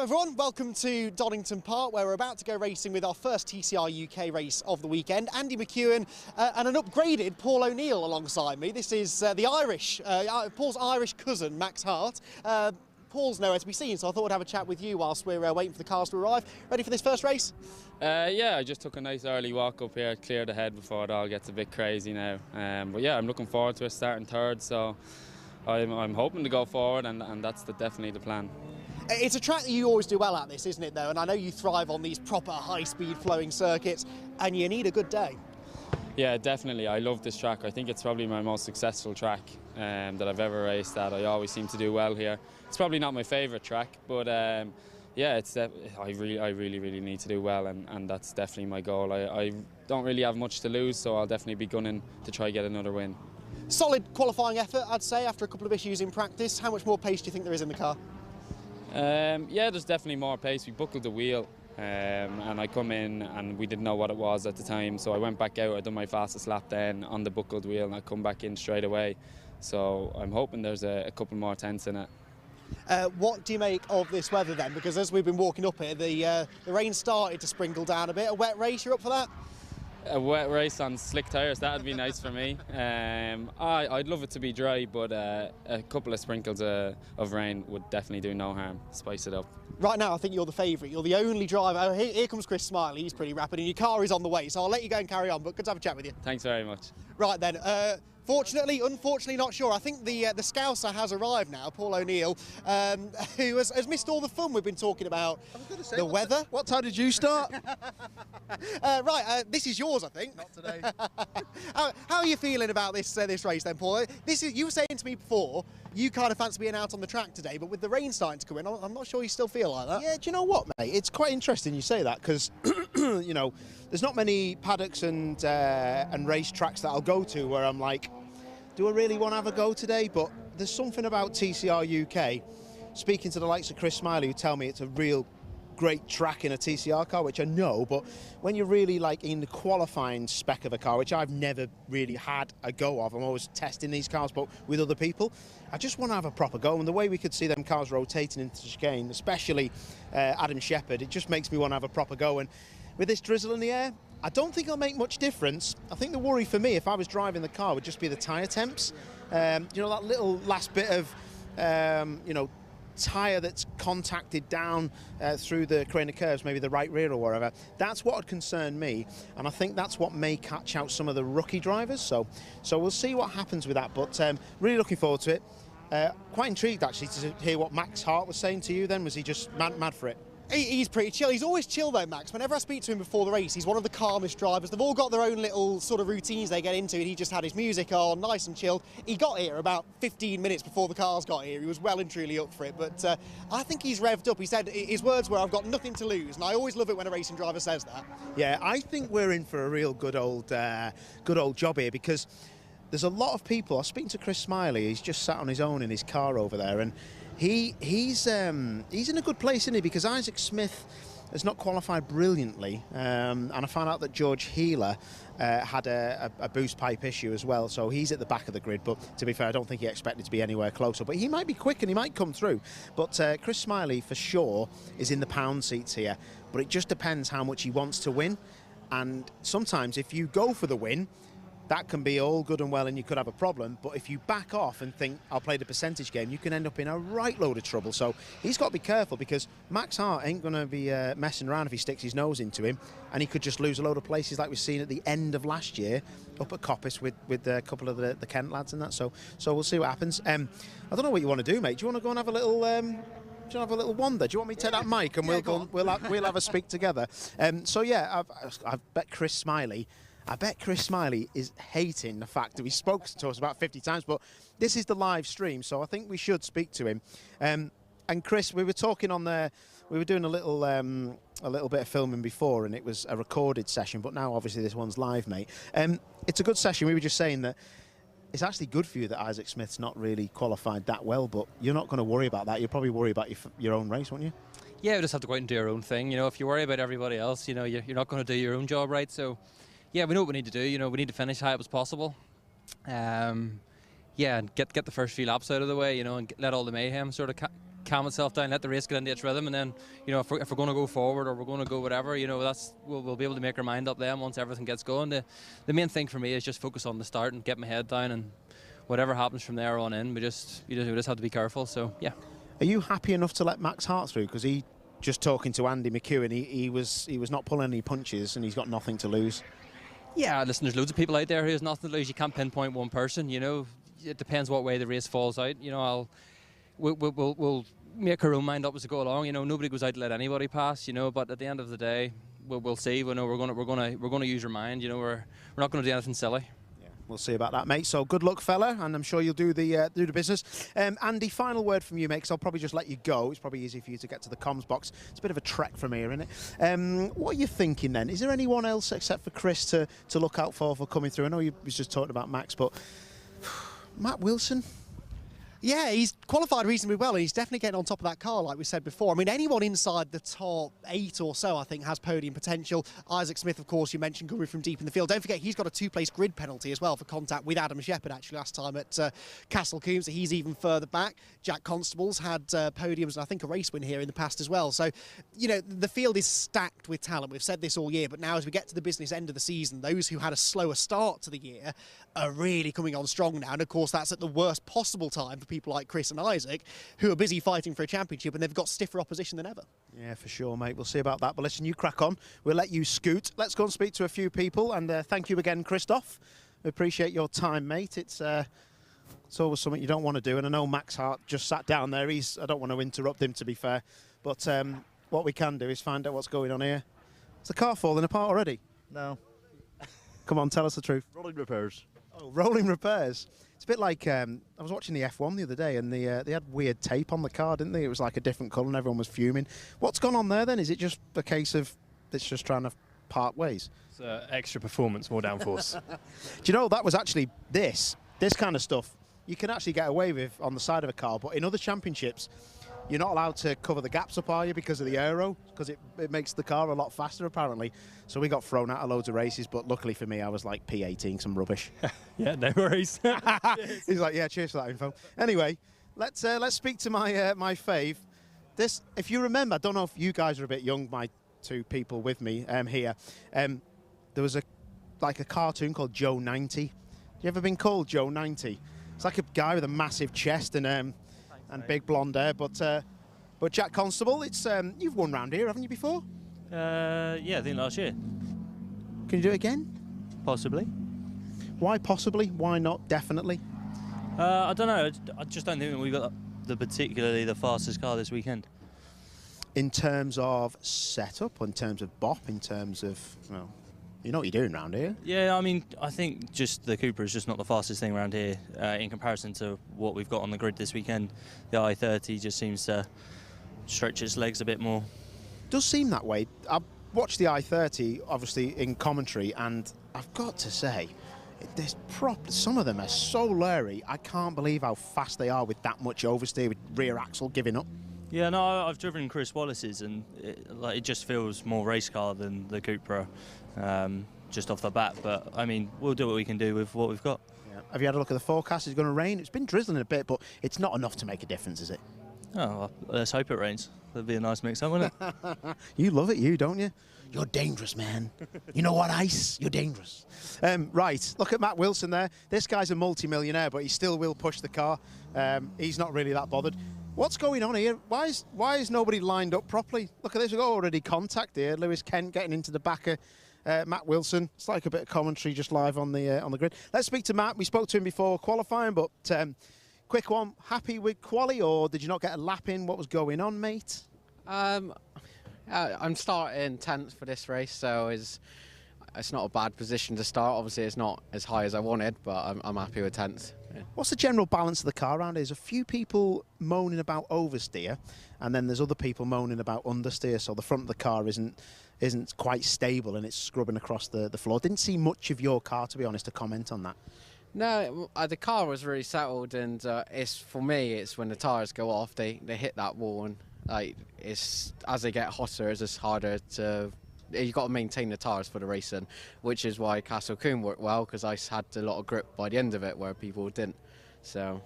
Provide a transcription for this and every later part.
Hello everyone, welcome to Donington Park where we're about to go racing with our first TCR UK race of the weekend. Andy McEwen and an upgraded Paul O'Neill alongside me. This is Paul's Irish cousin, Max Hart. Paul's nowhere to be seen, so I thought I'd have a chat with you whilst we're waiting for the cars to arrive. Ready for this first race? Yeah, I just took a nice early walk up here, cleared the head before it all gets a bit crazy now. But yeah, I'm looking forward to it, starting third, so I'm hoping to go forward, and that's definitely the plan. It's a track that you always do well at this, isn't it, though? And I know you thrive on these proper high-speed flowing circuits, and you need a good day. Yeah, definitely. I love this track. I think it's probably my most successful track that I've ever raced at. I always seem to do well here. It's probably not my favourite track, but yeah, I really need to do well, and that's definitely my goal. I don't really have much to lose, so I'll definitely be gunning to try get another win. Solid qualifying effort, I'd say, after a couple of issues in practice. How much more pace do you think there is in the car? Yeah, there's definitely more pace. We buckled the wheel and I come in and we didn't know what it was at the time, so I went back out, I done my fastest lap then on the buckled wheel, and I come back in straight away. So I'm hoping there's a couple more tenths in it. What do you make of this weather then? Because as we've been walking up here, the rain started to sprinkle down a bit. A wet race, you're up for that? A wet race on slick tyres, that would be nice for me. I'd love it to be dry, but a couple of sprinkles of rain would definitely do no harm, spice it up. Right now I think you're the favourite, you're the only driver. Oh, here comes Chris Smiley, he's pretty rapid and your car is on the way, so I'll let you go and carry on, but good to have a chat with you. Thanks very much. Right then, fortunately, unfortunately, not sure. I think the Scouser has arrived now, Paul O'Neill, who has missed all the fun we've been talking about. The weather. What time did you start? This is yours, I think. Not today. How are you feeling about this race then, Paul? You were saying to me before, you kind of fancy being out on the track today, but with the rain starting to come in, I'm not sure you still feel like that. Yeah, do you know what, mate? It's quite interesting you say that, because you know, there's not many paddocks and race tracks that I'll go to where I'm like, do I really want to have a go today? But there's something about TCR UK, speaking to the likes of Chris Smiley, who tell me it's a real great track in a TCR car, which I know, but when you're really like in the qualifying spec of a car, which I've never really had a go of, I'm always testing these cars, but with other people, I just want to have a proper go. And the way we could see them cars rotating into the chicane, especially Adam Shepherd, it just makes me want to have a proper go. And with this drizzle in the air, I don't think it'll make much difference. I think the worry for me, if I was driving the car, would just be the tyre temps. You know, that little last bit of, you know, tyre that's contacted down through the crane of curves, maybe the right rear or whatever. That's what would concern me, and I think that's what may catch out some of the rookie drivers. So we'll see what happens with that, but really looking forward to it. Quite intrigued actually to hear what Max Hart was saying to you then. Was he just mad for it? He's pretty chill. He's always chill though, Max. Whenever I speak to him before the race, he's one of the calmest drivers. They've all got their own little sort of routines they get into, and he just had his music on, nice and chilled. He got here about 15 minutes before the cars got here. He was well and truly up for it, but I think he's revved up. He said his words were, "I've got nothing to lose," and I always love it when a racing driver says that. Yeah, I think we're in for a real good old job here, because there's a lot of people. I was speaking to Chris Smiley. He's just sat on his own in his car over there, and he's in a good place, isn't he? Because Isaac Smith has not qualified brilliantly, and I found out that George Healer had a boost pipe issue as well, so he's at the back of the grid. But to be fair, I don't think he expected to be anywhere closer, but he might be quick and he might come through. But Chris Smiley for sure is in the pound seats here, but it just depends how much he wants to win. And sometimes if you go for the win, that can be all good and well and you could have a problem, but if you back off and think, I'll play the percentage game, you can end up in a right load of trouble. So he's got to be careful, because Max Hart ain't going to be messing around if he sticks his nose into him, and he could just lose a load of places like we've seen at the end of last year up at Coppice with a couple of the Kent lads and that. So we'll see what happens. I don't know what you want to do, mate. Do you want to go and have a little... do you want to have a little wander? Do you want me to take that mic and we'll have a speak together? So yeah, I've bet Chris Smiley is hating the fact that he spoke to us about 50 times, but this is the live stream, so I think we should speak to him. And Chris, we were talking on there, we were doing a little bit of filming before, and it was a recorded session, but now obviously this one's live, mate. It's a good session. We were just saying that it's actually good for you that Isaac Smith's not really qualified that well, but you're not going to worry about that. You'll probably worry about your own race, won't you? Yeah, you just have to go out and do your own thing. You know, if you worry about everybody else, you know, you're not going to do your own job right. So yeah, we know what we need to do. You know, we need to finish high up as possible. Yeah, and get the first few laps out of the way, you know, and let all the mayhem sort of calm itself down, let the race get into its rhythm, and then, you know, if we're going to go forward or we're going to go whatever, you know, we'll be able to make our mind up then once everything gets going. The main thing for me is just focus on the start and get my head down, and whatever happens from there on in, we just have to be careful. So yeah. Are you happy enough to let Max Hart through? Because he, just talking to Andy McEwen, he was not pulling any punches, and he's got nothing to lose. Yeah, listen, there's loads of people out there who has nothing to lose. You can't pinpoint one person, you know. It depends what way the race falls out. You know, we'll make our own mind up as we go along. You know, nobody goes out to let anybody pass. You know, but at the end of the day, we'll see. We know we're gonna use our mind. You know, we're not going to do anything silly. Yeah, we'll see about that, mate. So good luck, fella, and I'm sure you'll do the business. Andy, final word from you, mate, because I'll probably just let you go. It's probably easy for you to get to the comms box. It's a bit of a trek from here, isn't it? What are you thinking then? Is there anyone else except for Chris to look out for coming through? I know you was just talking about Max, but Matt Wilson? Yeah, he's qualified reasonably well, and he's definitely getting on top of that car, like we said before. I mean, anyone inside the top 8 or so, I think, has podium potential. Isaac Smith, of course, you mentioned, coming from deep in the field. Don't forget, he's got a 2-place grid penalty as well for contact with Adam Shepherd, actually, last time at Castle Combe, so he's even further back. Jack Constable's had podiums and I think a race win here in the past as well. So, you know, the field is stacked with talent. We've said this all year, but now as we get to the business end of the season, those who had a slower start to the year are really coming on strong now. And, of course, that's at the worst possible time for people like Chris and Isaac, who are busy fighting for a championship, and they've got stiffer opposition than ever. Yeah, for sure, mate. We'll see about that. But listen, you crack on. We'll let you scoot. Let's go and speak to a few people. And thank you again, Christoph. We appreciate your time, mate. It's always something you don't want to do. And I know Max Hart just sat down there. I don't want to interrupt him, to be fair. But what we can do is find out what's going on here. Is the car falling apart already? No. Come on, tell us the truth. Rolling repairs. Oh, rolling repairs. It's a bit like, I was watching the F1 the other day, and they had weird tape on the car, didn't they? It was like a different colour and everyone was fuming. What's gone on there then? Is it just a case of it's just trying to part ways? It's extra performance, more downforce. Do you know, that was actually this kind of stuff you can actually get away with on the side of a car, but in other championships, you're not allowed to cover the gaps up, are you, because of the aero? Because it makes the car a lot faster, apparently. So we got thrown out of loads of races, but luckily for me, I was like P18, some rubbish. Yeah, no worries. He's like, yeah, cheers for that info. Anyway, let's speak to my my fave. This, if you remember, I don't know if you guys are a bit young, my two people with me here. There was a cartoon called Joe 90. You ever been called Joe 90? It's like a guy with a massive chest and big blonde hair. But Jack Constable, it's you've won round here, haven't you, before? Yeah, I think last year. Can you do it again? Possibly. Why possibly? Why not definitely? I don't know. I just don't think we've got particularly the fastest car this weekend. In terms of setup, in terms of bop, in terms of, well, you know what you're doing round here. Yeah, I mean, I think just the Cooper is just not the fastest thing around here in comparison to what we've got on the grid this weekend. The i30 just seems to stretch its legs a bit more. Does seem that way. I've watched the i30, obviously, in commentary, and I've got to say, some of them are so leery. I can't believe how fast they are with that much oversteer, with rear axle giving up. Yeah, no, I've driven Chris Wallace's, and it just feels more race car than the Cupra, just off the bat. But I mean, we'll do what we can do with what we've got. Yeah. Have you had a look at the forecast? It's going to rain. It's been drizzling a bit, but it's not enough to make a difference, is it? Oh, well, let's hope it rains. That'd be a nice mix-up, wouldn't it? You love it, you, don't you? You're dangerous, man. You know what, Ice? You're dangerous. Right, look at Matt Wilson there. This guy's a multi-millionaire, but he still will push the car. He's not really that bothered. What's going on here? Why is nobody lined up properly? Look at this, we've got already contact here. Lewis Kent getting into the back of Matt Wilson. It's like a bit of commentary just live on the grid. Let's speak to Matt. We spoke to him before qualifying, but quick one. Happy with quali, or did you not get a lap in? What was going on, mate? I'm starting 10th for this race, so it's not a bad position to start. Obviously, it's not as high as I wanted, but I'm happy with 10th. Yeah. What's the general balance of the car around? There's a few people moaning about oversteer, and then there's other people moaning about understeer, so the front of the car isn't quite stable and it's scrubbing across the floor. Didn't see much of your car, to be honest, to comment on that. No, the car was really settled, and for me, it's when the tyres go off, they hit that wall, and it's as they get hotter, it's just harder to. You've got to maintain the tyres for the racing, which is why Castle Combe worked well, because I had a lot of grip by the end of it where people didn't. So,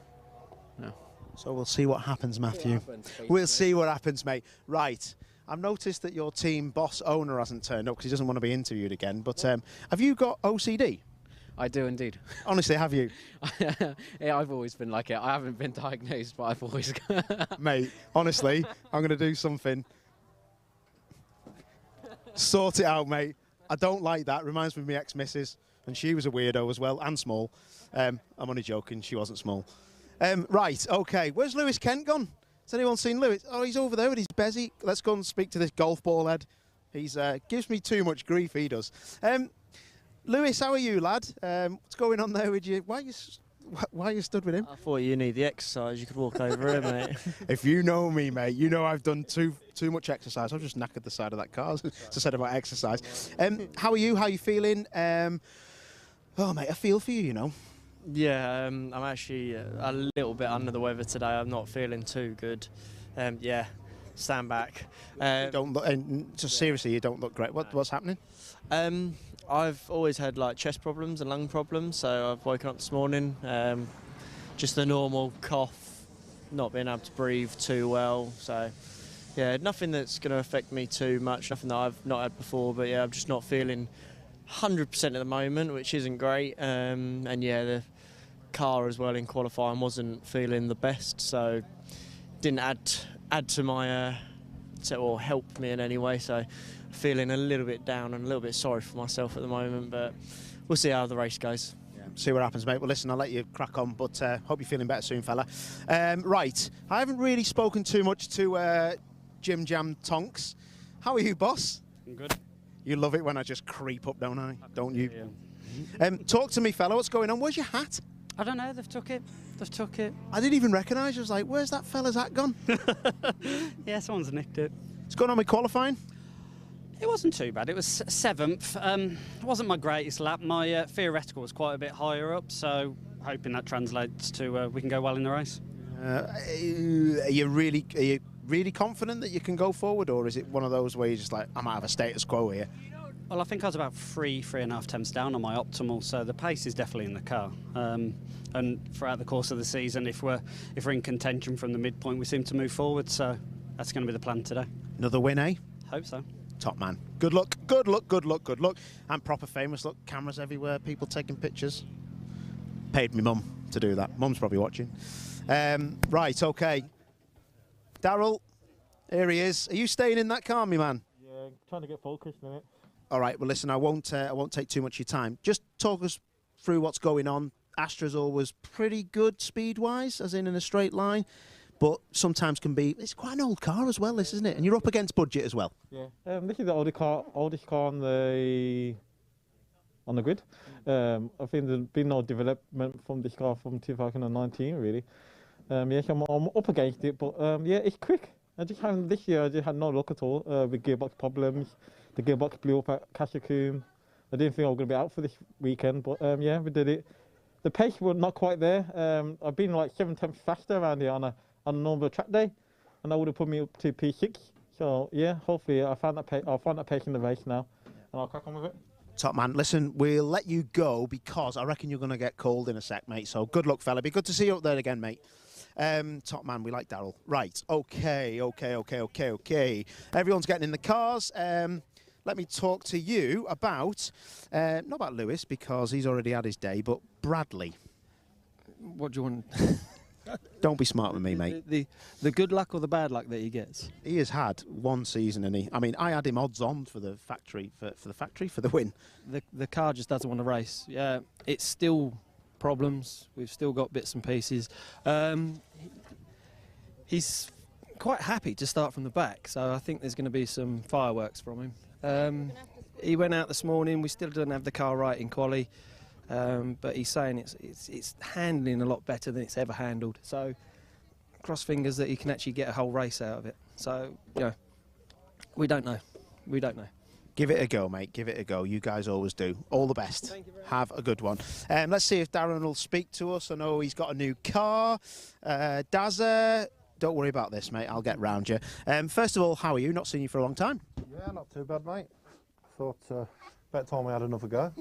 no. So we'll see what happens, Matthew. We'll see what happens, mate. Right. I've noticed that your team boss owner hasn't turned up because he doesn't want to be interviewed again. But have you got OCD? I do indeed. Honestly, have you? Yeah, I've always been like it. I haven't been diagnosed, but I've always... Mate, honestly, I'm going to do something. Sort it out, mate. I don't like that. Reminds me of my ex-missus, and she was a weirdo as well, and small. I'm only joking. She wasn't small. Right, OK. Where's Lewis Kent gone? Has anyone seen Lewis? Oh, he's over there with his bezzy. Let's go and speak to this golf ball head. He's gives me too much grief, he does. Lewis, how are you, lad? What's going on there with you? Why are you stood with him? I thought you need the exercise. You could walk over here, mate. If you know me, mate, you know I've done too much exercise. I've just knackered the side of that car. It's said about exercise. How are you? How are you feeling? Oh, mate, I feel for you, you know. Yeah, I'm actually a little bit under the weather today. I'm not feeling too good. Yeah, stand back. You don't look, and just seriously, you don't look great. What's happening? I've always had like chest problems and lung problems, so I've woken up this morning, just the normal cough, not being able to breathe too well. So yeah, nothing that's going to affect me too much, nothing that I've not had before, but yeah, I'm just not feeling 100% at the moment, which isn't great. And yeah, the car as well in qualifying wasn't feeling the best, so didn't add to my or help me in any way. So feeling a little bit down and a little bit sorry for myself at the moment, but we'll see how the race goes. Yeah, see what happens, mate. Well, listen, I'll let you crack on, but hope you're feeling better soon, fella. Right, I haven't really spoken too much to Jim Jam Tonks. How are you, boss? I'm good. You love it when I just creep up, don't I? Don't you? Yeah. Talk to me, fella. What's going on? Where's your hat? I don't know. They've took it. I didn't even recognise you. I was like, where's that fella's hat gone? Yeah, someone's nicked it. What's going on with qualifying? It wasn't too bad. It was 7th. It wasn't my greatest lap. My theoretical was quite a bit higher up, so hoping that translates to we can go well in the race. Are you really confident that you can go forward, or is it one of those where you're just like, I might have a status quo here? Well, I think I was about 3.5 tenths down on my optimal, so the pace is definitely in the car. And throughout the course of the season, if we're in contention from the midpoint, we seem to move forward. So that's going to be the plan today. Another win, eh? Hope so. Top man. Good luck, good luck, good luck, good luck. I'm proper famous. Look, cameras everywhere, people taking pictures. Paid me mum to do that. Mum's probably watching. Right, okay. Darryl, here he is. Are you staying in that car, me man? Yeah, trying to get focused in it. All right. Well, listen, I won't take too much of your time. Just talk us through what's going on. Astra's always pretty good speed-wise, as in a straight line, but sometimes can be. It's quite an old car as well, this, isn't it? And you're up against budget as well. Yeah. This is the oldest car on the grid. I think there's been no development from this car from 2019, really. Yes, I'm up against it, but yeah, it's quick. This year I just had no luck at all with gearbox problems. The gearbox blew up at Cassiocoombe. I didn't think I was going to be out for this weekend, but yeah, we did it. The pace was not quite there. I've been like 7 tenths faster around here on a normal track day, and that would have put me up to P6. So yeah, hopefully I'll find that pace in the race now, and I'll crack on with it. Top man, listen, we'll let you go because I reckon you're going to get cold in a sec, mate. So good luck, fella. Be good to see you up there again, mate. Top man, we like Darryl. Right, okay. Everyone's getting in the cars. Let me talk to you about, not about Lewis, because he's already had his day, but Bradley. What do you want? Don't be smart with me, mate. The good luck or the bad luck that he gets? He has had one season, and I had him odds on for the factory, for the win. The car just doesn't want to race. Yeah, it's still problems. We've still got bits and pieces. He's quite happy to start from the back, so I think there's going to be some fireworks from him. He went out this morning. We still don't have the car right in quali, but he's saying it's handling a lot better than it's ever handled. So cross fingers that he can actually get a whole race out of it. So we don't know. Give it a go, mate. Give it a go. You guys always do. All the best. Thank you very much. Have a good one. Let's see if Darren will speak to us. I know he's got a new car. Dazza, don't worry about this, mate. I'll get round you. First of all, how are you? Not seen you for a long time. Yeah, not too bad, mate. Thought about time we had another go.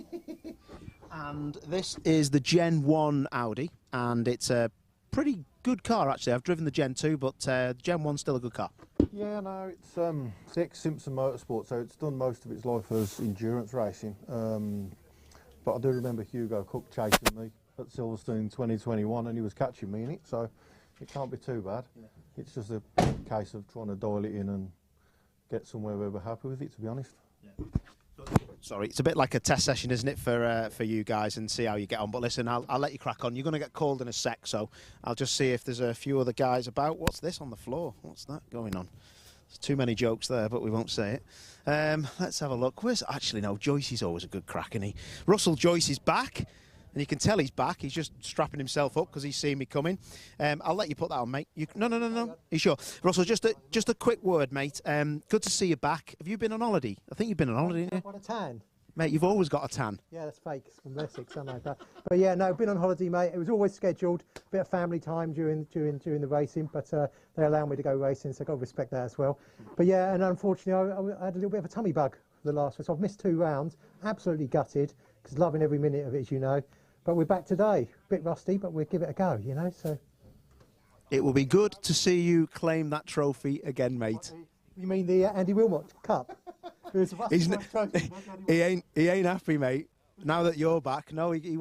And this is the Gen 1 Audi, and it's a pretty good car actually. I've driven the Gen 2, but Gen 1's still a good car. Yeah, no, it's the ex-Simpson Motorsport, so it's done most of its life as endurance racing. But I do remember Hugo Cook chasing me at Silverstone 2021, and he was catching me in it, so it can't be too bad. Yeah. It's just a case of trying to dial it in and get somewhere where we're happy with it, to be honest. Yeah. Sorry, it's a bit like a test session, isn't it, for you guys, and see how you get on. But listen, I'll let you crack on. You're going to get called in a sec, so I'll just see if there's a few other guys about. What's this on the floor? What's that going on? There's too many jokes there, but we won't say it. Let's have a look. Actually, no, Joyce is always a good crack, isn't he? Russell Joyce is back. And you can tell he's back. He's just strapping himself up because he's seen me coming. I'll let you put that on, mate. No. You sure? Russell, just a quick word, mate. Good to see you back. Have you been on holiday? I think you've been on holiday, haven't you? What a tan. Mate, you've always got a tan. Yeah, that's fake. It's from Essex, something like that. But yeah, no, been on holiday, mate. It was always scheduled. A bit of family time during the racing, but they allow me to go racing, so I've got to respect that as well. But yeah, and unfortunately, I had a little bit of a tummy bug for the last one, so I've missed 2 rounds. Absolutely gutted, because loving every minute of it, as you know. But we're back today. A bit rusty, but we'll give it a go, you know. So it will be good to see you claim that trophy again, mate. You mean the Andy Wilmot Cup? He ain't happy, mate. Now that you're back, no, he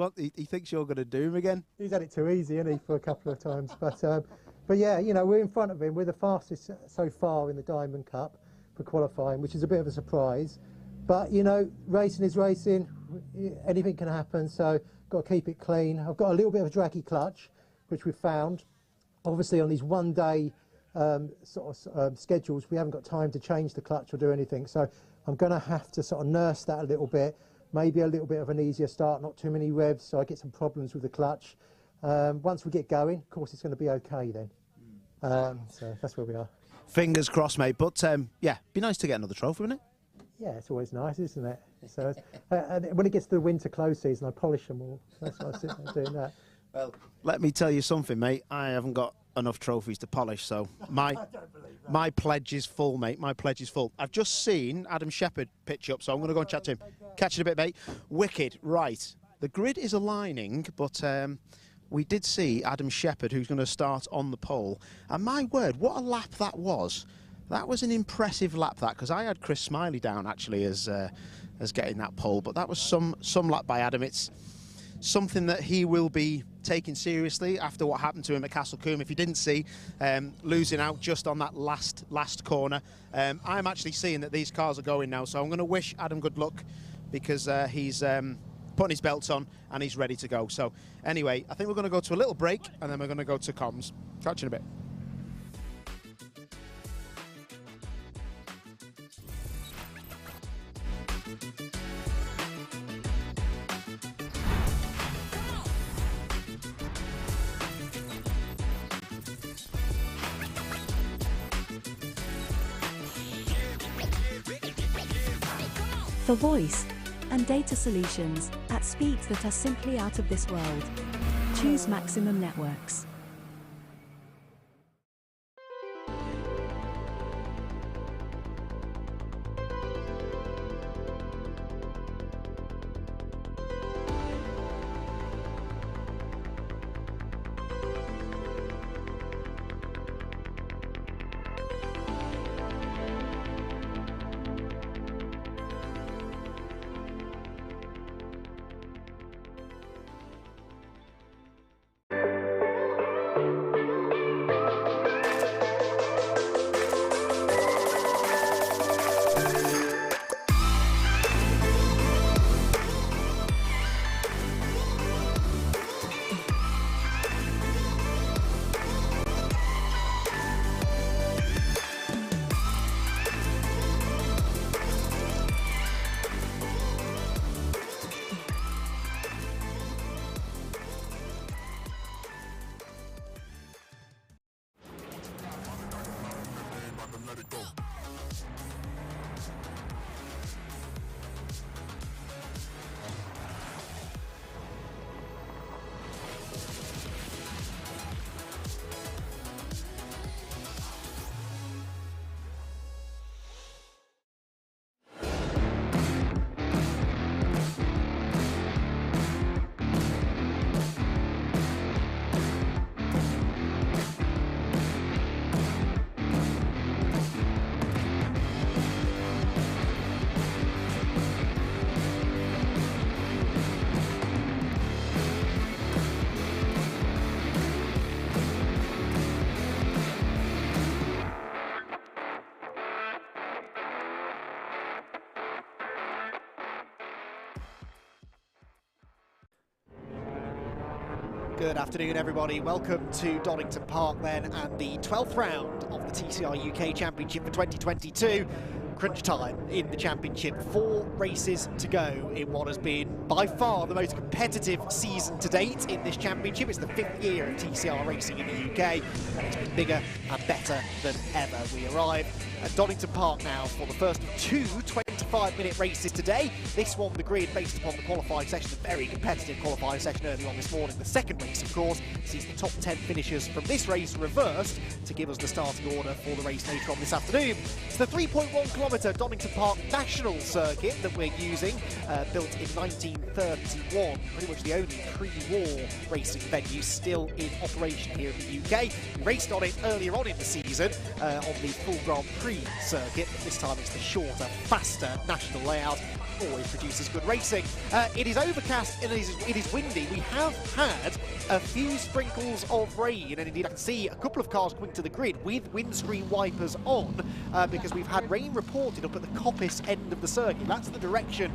thinks you're going to do him again. He's had it too easy, hasn't he, for a couple of times. But yeah, you know, we're in front of him. We're the fastest so far in the Diamond Cup for qualifying, which is a bit of a surprise. But you know, racing is racing. Anything can happen. So got to keep it clean. I've got a little bit of a draggy clutch, which we've found. Obviously, on these one-day schedules, we haven't got time to change the clutch or do anything. So I'm going to have to sort of nurse that a little bit. Maybe a little bit of an easier start, not too many revs, so I get some problems with the clutch. Once we get going, of course, it's going to be okay then. So that's where we are. Fingers crossed, mate. But yeah, be nice to get another trophy, wouldn't it? Yeah, it's always nice, isn't it? So and when it gets to the winter close season, I polish them all. That's why I'm sitting there doing that. Well, let me tell you something, mate. I haven't got enough trophies to polish, so my pledge is full, mate. My pledge is full. I've just seen Adam Shepherd pitch up, so I'm going to go and chat to him. Catch you in a bit, mate. Wicked, right. The grid is aligning, but we did see Adam Shepherd, who's going to start on the pole. And my word, what a lap that was. That was an impressive lap, that, because I had Chris Smiley down, actually, as getting that pole. But that was some lap by Adam. It's something that he will be taking seriously after what happened to him at Castle Combe. If you didn't see, losing out just on that last corner. I'm actually seeing that these cars are going now, so I'm going to wish Adam good luck, because he's putting his belts on and he's ready to go. So anyway, I think we're going to go to a little break and then we're going to go to comms. Catch you in a bit. For voice and data solutions at speeds that are simply out of this world, choose Maximum Networks. Good afternoon, everybody. Welcome to Donington Park then, and the 12th round of the TCR UK Championship for 2022. Crunch time in the championship. 4 races to go in what has been by far the most competitive season to date in this championship. It's the 5th year of TCR racing in the UK, and it's been bigger and better than ever. We arrive at Donington Park now for the first of 2 25-minute races today. This one, the grid, based upon the qualifying session, a very competitive qualifying session early on this morning. The second race, of course, sees the top 10 finishers from this race reversed to give us the starting order for the race later on this afternoon. It's the 3.1-kilometre Donington Park National Circuit that we're using, built in 1931, pretty much the only pre-war racing venue still in operation here in the UK. We raced on it earlier on in the season on the full Grand Prix circuit, but this time it's the shorter, faster national layout. Always produces good racing. It is overcast and it is windy. We have had a few sprinkles of rain, and indeed I can see a couple of cars coming to the grid with windscreen wipers on because we've had rain reported up at the Coppice end of the circuit. That's the direction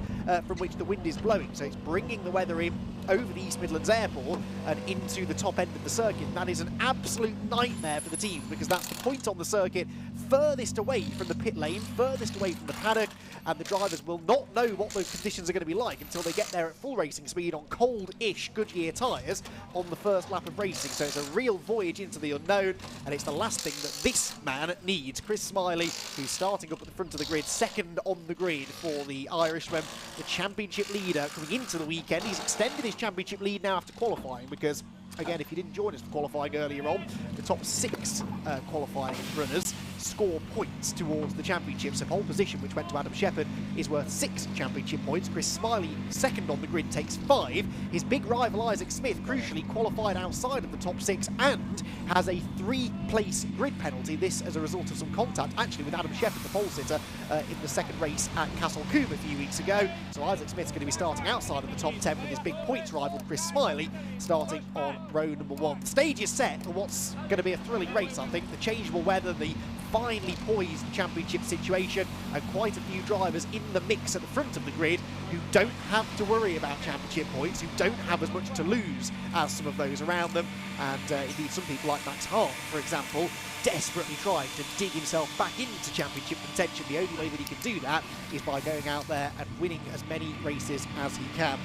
from which the wind is blowing, so it's bringing the weather in over the East Midlands Airport and into the top end of the circuit. And that is an absolute nightmare for the team because that's the point on the circuit furthest away from the pit lane, furthest away from the paddock, and the drivers will not know what those conditions are going to be like until they get there at full racing speed on cold-ish Goodyear tyres on the first lap of racing. So it's a real voyage into the unknown, and it's the last thing that this man needs. Chris Smiley, who's starting up at the front of the grid, second on the grid for the Irishman, the championship leader coming into the weekend. He's extended his championship lead now after qualifying because, again, if you didn't join us for qualifying earlier on, the top 6 qualifying runners score points towards the championship. So pole position, which went to Adam Shepherd, is worth 6 championship points. Chris Smiley, second on the grid, takes 5. His big rival Isaac Smith, crucially qualified outside of the top 6 and has a 3-place grid penalty. This as a result of some contact, actually, with Adam Shepherd, the pole sitter, in the second race at Castle Combe a few weeks ago. So Isaac Smith's going to be starting outside of the top 10 with his big points rival Chris Smiley starting on row number 1. The stage is set for what's going to be a thrilling race, I think. The changeable weather, the finely poised championship situation, and quite a few drivers in the mix at the front of the grid who don't have to worry about championship points, who don't have as much to lose as some of those around them. And indeed some people like Max Hart, for example, desperately trying to dig himself back into championship contention. The only way that he can do that is by going out there and winning as many races as he can.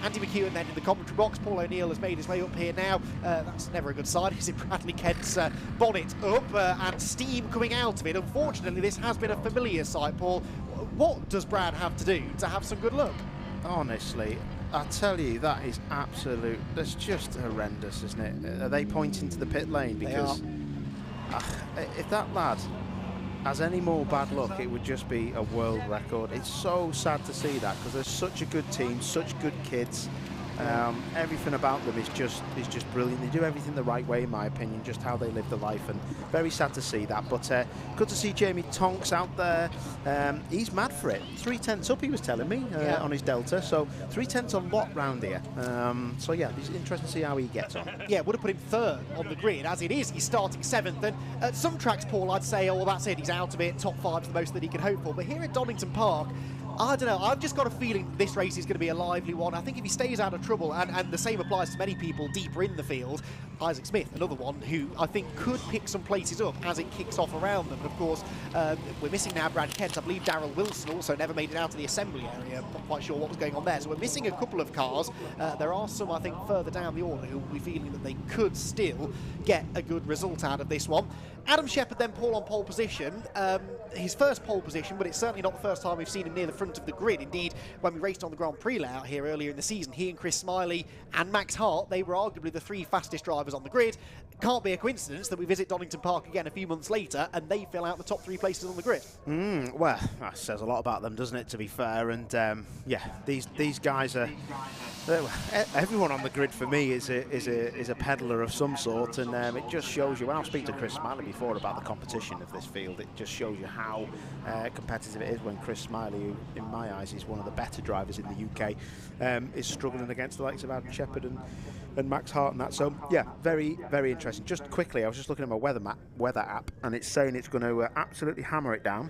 Andy McEwen then in the commentary box. Paul O'Neill has made his way up here now. That's never a good sign. Is it Bradley Kent's bonnet up and steam coming out of it? Unfortunately, this has been a familiar sight, Paul. What does Brad have to do to have some good luck? Honestly, I tell you, that is absolute. That's just horrendous, isn't it? Are they pointing to the pit lane? Because if that lad has any more bad luck, it would just be a world record. It's so sad to see that because they're such a good team, such good kids. Everything about them is just brilliant. They do everything the right way, in my opinion, just how they live the life, and very sad to see that. But good to see Jamie Tonks out there. He's mad for it. 3/10 up, he was telling me, on his Delta. So 3/10 a lot round here. So yeah, it's interesting to see how he gets on. Yeah, would have put him 3rd on the grid. As it is, he's starting 7th. And at some tracks, Paul, I'd say, oh, well, that's it. He's out of it. Top 5's the most that he can hope for. But here at Donington Park, I don't know, I've just got a feeling this race is going to be a lively one. I think if he stays out of trouble, and the same applies to many people deeper in the field, Isaac Smith, another one who I think could pick some places up as it kicks off around them. And of course, we're missing now Brad Kent. I believe Darrell Wilson also never made it out of the assembly area. Not quite sure what was going on there. So we're missing a couple of cars. There are some, I think, further down the order who will be feeling that they could still get a good result out of this one. Adam Shepherd then, Paul, on pole position. His first pole position, but it's certainly not the first time we've seen him near the front of the grid. Indeed, when we raced on the Grand Prix layout here earlier in the season, he and Chris Smiley and Max Hart, they were arguably the 3 fastest drivers on the grid. Can't be a coincidence that we visit Donington Park again a few months later and they fill out the top 3 places on the grid. Well, that says a lot about them, doesn't it, to be fair? And yeah, these guys are. Everyone on the grid for me is a peddler of some sort, and it just shows you. When I was speaking to Chris Smiley before about the competition of this field, it just shows you how competitive it is when Chris Smiley, who in my eyes is one of the better drivers in the UK, is struggling against the likes of Adam Shepherd and Max Hart and that. So yeah, very, very interesting. Just quickly, I was just looking at my weather app, and it's saying it's going to absolutely hammer it down.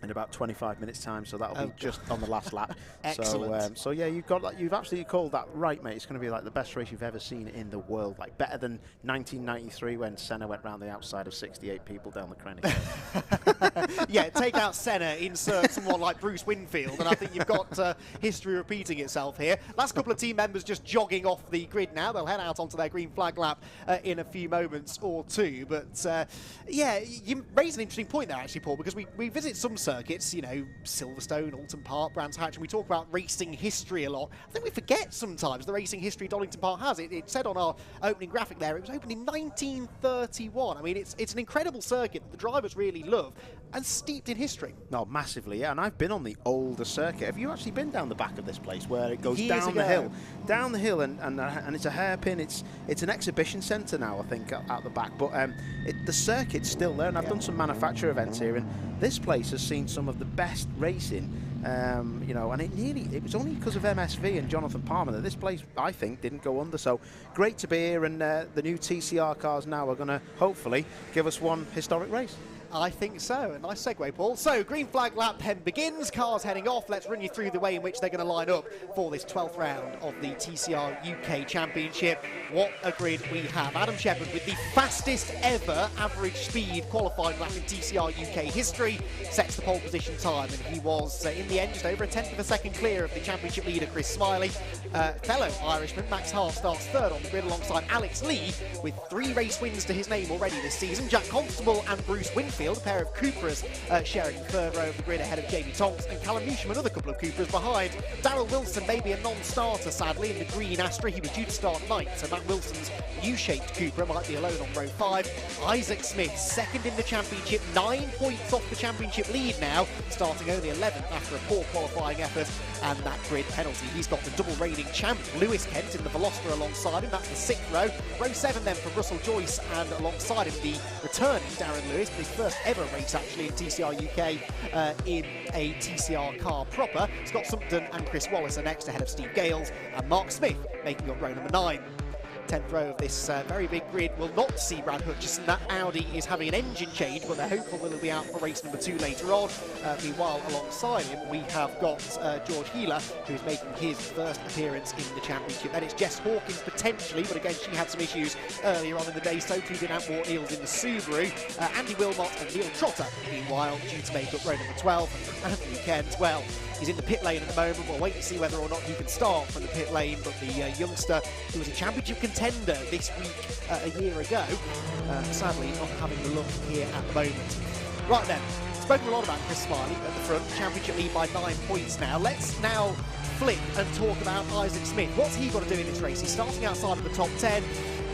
in about 25 minutes time, so that'll be just on the last lap. Excellent. So yeah, you've absolutely called that right, mate. It's going to be like the best race you've ever seen in the world, like better than 1993 when Senna went round the outside of 68 people down the Krennic. Yeah, take out Senna, insert someone like Bruce Winfield, and I think you've got history repeating itself here. Last couple of team members just jogging off the grid now. They'll head out onto their green flag lap in a few moments or two. But yeah, you raise an interesting point there, actually, Paul, because we visit some circuits, you know, Silverstone, Alton Park, Brands Hatch, and we talk about racing history a lot. I think we forget sometimes the racing history Donington Park has. It said on our opening graphic there, it was opened in 1931. I mean, it's an incredible circuit that the drivers really love and steeped in history. No, massively, yeah. And I've been on the older circuit. Have you actually been down the back of this place where it goes Years down the ago. hill, and it's a hairpin. It's an exhibition centre now, I think, at the back. But the circuit's still there, and I've done some manufacturer events here, and this place has seen some of the best racing. You know, and it was only because of MSV and Jonathan Palmer that this place, I think, didn't go under. So great to be here, and the new TCR cars now are going to hopefully give us one historic race. I think so. A nice segue, Paul. So, green flag lap then begins. Cars heading off. Let's run you through the way in which they're going to line up for this 12th round of the TCR UK Championship. What a grid we have. Adam Shepherd with the fastest ever average speed qualifying lap in TCR UK history sets the pole position time, and he was, in the end, just over a tenth of a second clear of the championship leader, Chris Smiley. Fellow Irishman Max Hart starts third on the grid alongside Alex Lee with 3 race wins to his name already this season. Jack Constable and Bruce Winfield, a pair of Cupras, sharing the third row of the grid ahead of Jamie Tonks, and Callum Newsham, another couple of Cupras behind. Darryl Wilson may be a non-starter, sadly, in the green Astra. He was due to start 9th, so Matt Wilson's U-shaped Cupra might be alone on row 5. Isaac Smith, second in the championship, 9 points off the championship lead now, starting only 11th after a poor qualifying effort, and that grid penalty. He's got the double reigning champ, Lewis Kent, in the Veloster alongside him. That's the 6th row. Row 7 then for Russell Joyce, and alongside him the returning Darren Lewis, his first ever race actually in TCR UK in a TCR car proper. Scott Sumpton and Chris Wallace are next ahead of Steve Gales, and Mark Smith making up row number 9. 10th row of this very big grid will not see Brad Hutchison. That Audi is having an engine change, but they're hopeful that he'll be out for race number 2 later on. Meanwhile, alongside him, we have got George Healer, who's making his first appearance in the championship. Then it's Jess Hawkins potentially, but again, she had some issues earlier on in the day, so too did Ant Ward-Niels in the Subaru. Andy Wilmot and Neil Trotter, meanwhile, due to make up row number 12. And Anthony Kent, well, he's in the pit lane at the moment. We'll wait to see whether or not he can start from the pit lane, but the youngster who was a championship contender this week a year ago, sadly not having the look here at the moment. Right then, spoken a lot about Chris Smiley at the front, championship lead by 9 points now. Let's now flip and talk about Isaac Smith. What's he got to do in this race? He's starting outside of the top 10.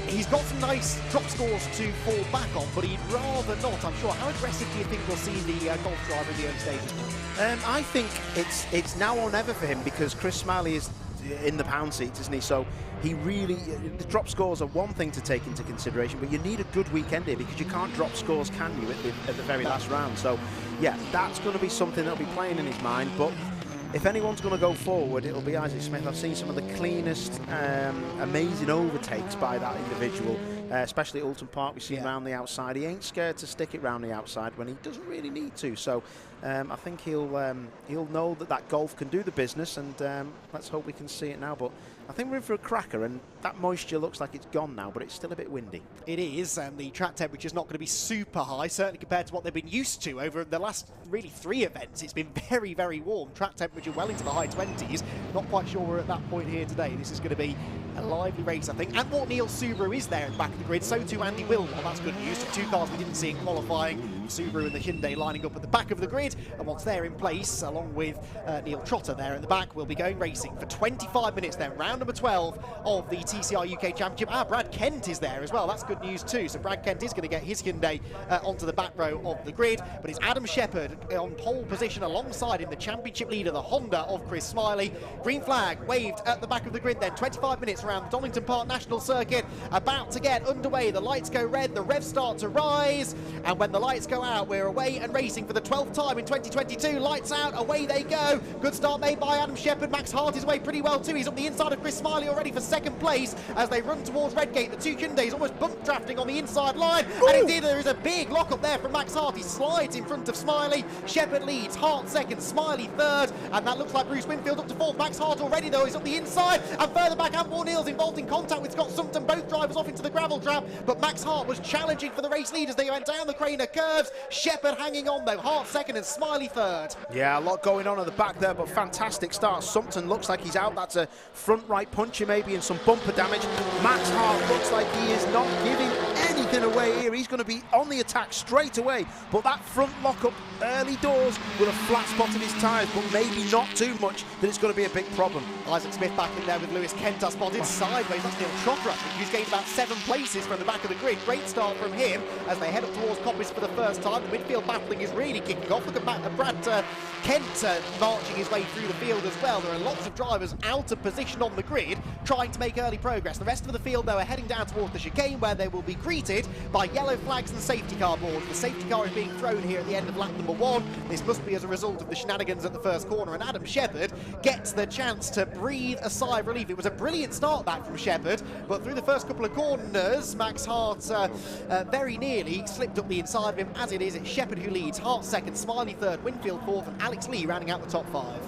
He's got some nice drop scores to fall back on, but he'd rather not, I'm sure. How aggressive do you think we'll see the golf driver in the early stages? I think it's now or never for him, because Chris Smiley is in the pound seats, isn't he? So he really, the drop scores are one thing to take into consideration, but you need a good weekend here, because you can't drop scores, can you, at the very last round? So yeah, that's going to be something that'll be playing in his mind. But if anyone's going to go forward, it'll be Isaac Smith. I've seen some of the cleanest, amazing overtakes by that individual, especially at Alton Park. We've seen round the outside. He ain't scared to stick it round the outside when he doesn't really need to. So I think he'll know that golf can do the business, and let's hope we can see it now. But I think we're in for a cracker, and that moisture looks like it's gone now, but it's still a bit windy. It is, and the track temperature's not going to be super high, certainly compared to what they've been used to over the last really 3 events. It's been very, very warm. Track temperature well into the high 20s. Not quite sure we're at that point here today. This is going to be a lively race, I think. And Ward-Niels' Subaru is there at the back of the grid, so too Andy Wilmot. Well, that's good news. 2 cars we didn't see in qualifying. Subaru and the Hyundai lining up at the back of the grid, and once they're in place, along with Neil Trotter there at the back, we'll be going racing for 25 minutes then. Round number 12 of the TCR UK Championship. Brad Kent is there as well. That's good news too. So Brad Kent is going to get his Hyundai onto the back row of the grid, but it's Adam Shepherd on pole position alongside him, the championship leader, the Honda of Chris Smiley. Green flag waved at the back of the grid then. 25 minutes laps around the Donington Park National Circuit, about to get underway. The lights go red, the revs start to rise, and when the lights go out, we're away and racing for the 12th time in 2022. Lights out, away they go. Good start made by Adam Shepherd. Max Hart is away pretty well too. He's up the inside of Chris Smiley already for second place as they run towards Redgate. The two Hyundais almost bump drafting on the inside line. Ooh. And indeed there is a big lock up there from Max Hart. He slides in front of Smiley. Shepherd leads, Hart second, Smiley third, and that looks like Bruce Winfield up to fourth. Max Hart already though is up the inside, and further back Antwall Neal's involved in contact with Scott Sumpton. Both drivers off into the gravel trap, but Max Hart was challenging for the race lead as they went down the Craner curves. Shepherd hanging on though, Hart second and Smiley third. Yeah, a lot going on at the back there, but fantastic start. Sumpton looks like he's out. That's a front right puncher maybe and some bumper damage. Max Hart looks like he is not giving anything away here. He's going to be on the attack straight away, but that front lock-up early doors with a flat spot in his tyres, but maybe not too much that it's going to be a big problem. Isaac Smith back in there with Lewis Kent spotted sideways. That's Neil Trotter actually, who's gained about 7 places from the back of the grid. Great start from him as they head up towards Coppice for the first time. The midfield battling is really kicking off. Look at Brad Kent marching his way through the field as well. There are lots of drivers out of position on the grid trying to make early progress. The rest of the field though are heading down towards the chicane where they will be greeted by yellow flags and safety car boards. The safety car is being thrown here at the end of lap number 1. This must be as a result of the shenanigans at the first corner, and Adam Shepherd gets the chance to breathe a sigh of relief. It was a brilliant start back from Shepherd, but through the first couple of corners Max Hart very nearly slipped up the inside of him. As it is, it's Shepherd who leads, Hart second, Smiley third, Winfield fourth, and Alex Lee rounding out the top 5.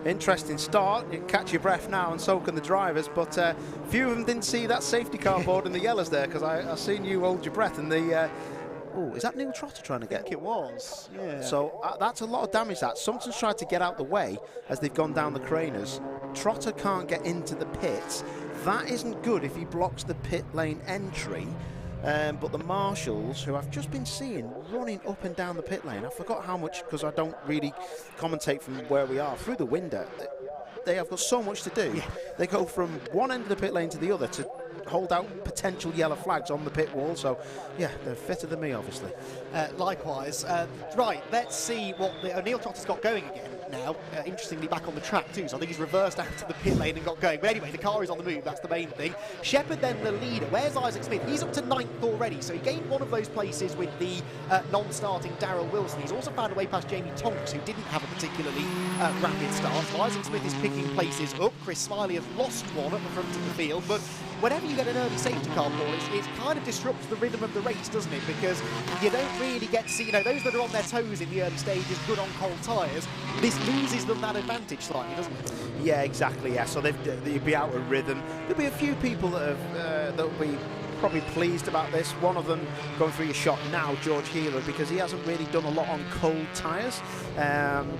Interesting start. You can catch your breath now, and so can the drivers, but few of them didn't see that safety car board in the yellows there, because I seen you hold your breath, and the oh, is that Neil Trotter trying to get? I think it was, yeah. So that's a lot of damage. That Sumpton's tried to get out the way as they've gone down the Craners. Trotter can't get into the pits. That isn't good if he blocks the pit lane entry. But the marshals, who I've just been seeing running up and down the pit lane, I forgot how much because I don't really commentate from where we are through the window. They have got so much to do. Yeah. They go from one end of the pit lane to the other to hold out potential yellow flags on the pit wall. So, yeah, they're fitter than me, obviously. Likewise. Right, let's see what Neil Trotter's got going again now. Interestingly, back on the track too, so I think he's reversed out to the pit lane and got going. But anyway, the car is on the move, that's the main thing. Shepherd then the leader. Where's Isaac Smith? He's up to 9th already, so he gained one of those places with the non-starting Darryl Wilson. He's also found a way past Jamie Tonks, who didn't have a particularly rapid start. So Isaac Smith is picking places up. Chris Smiley has lost one at the front of the field, but whenever you get an early safety car ball, it kind of disrupts the rhythm of the race, doesn't it? Because you don't really get to see, those that are on their toes in the early stages, good on cold tyres, this loses them that advantage slightly, doesn't it? Yeah, exactly, yeah. So they'd be out of rhythm. There'll be a few people that will be probably pleased about this. One of them going through your shot now, George Healer, because he hasn't really done a lot on cold tyres.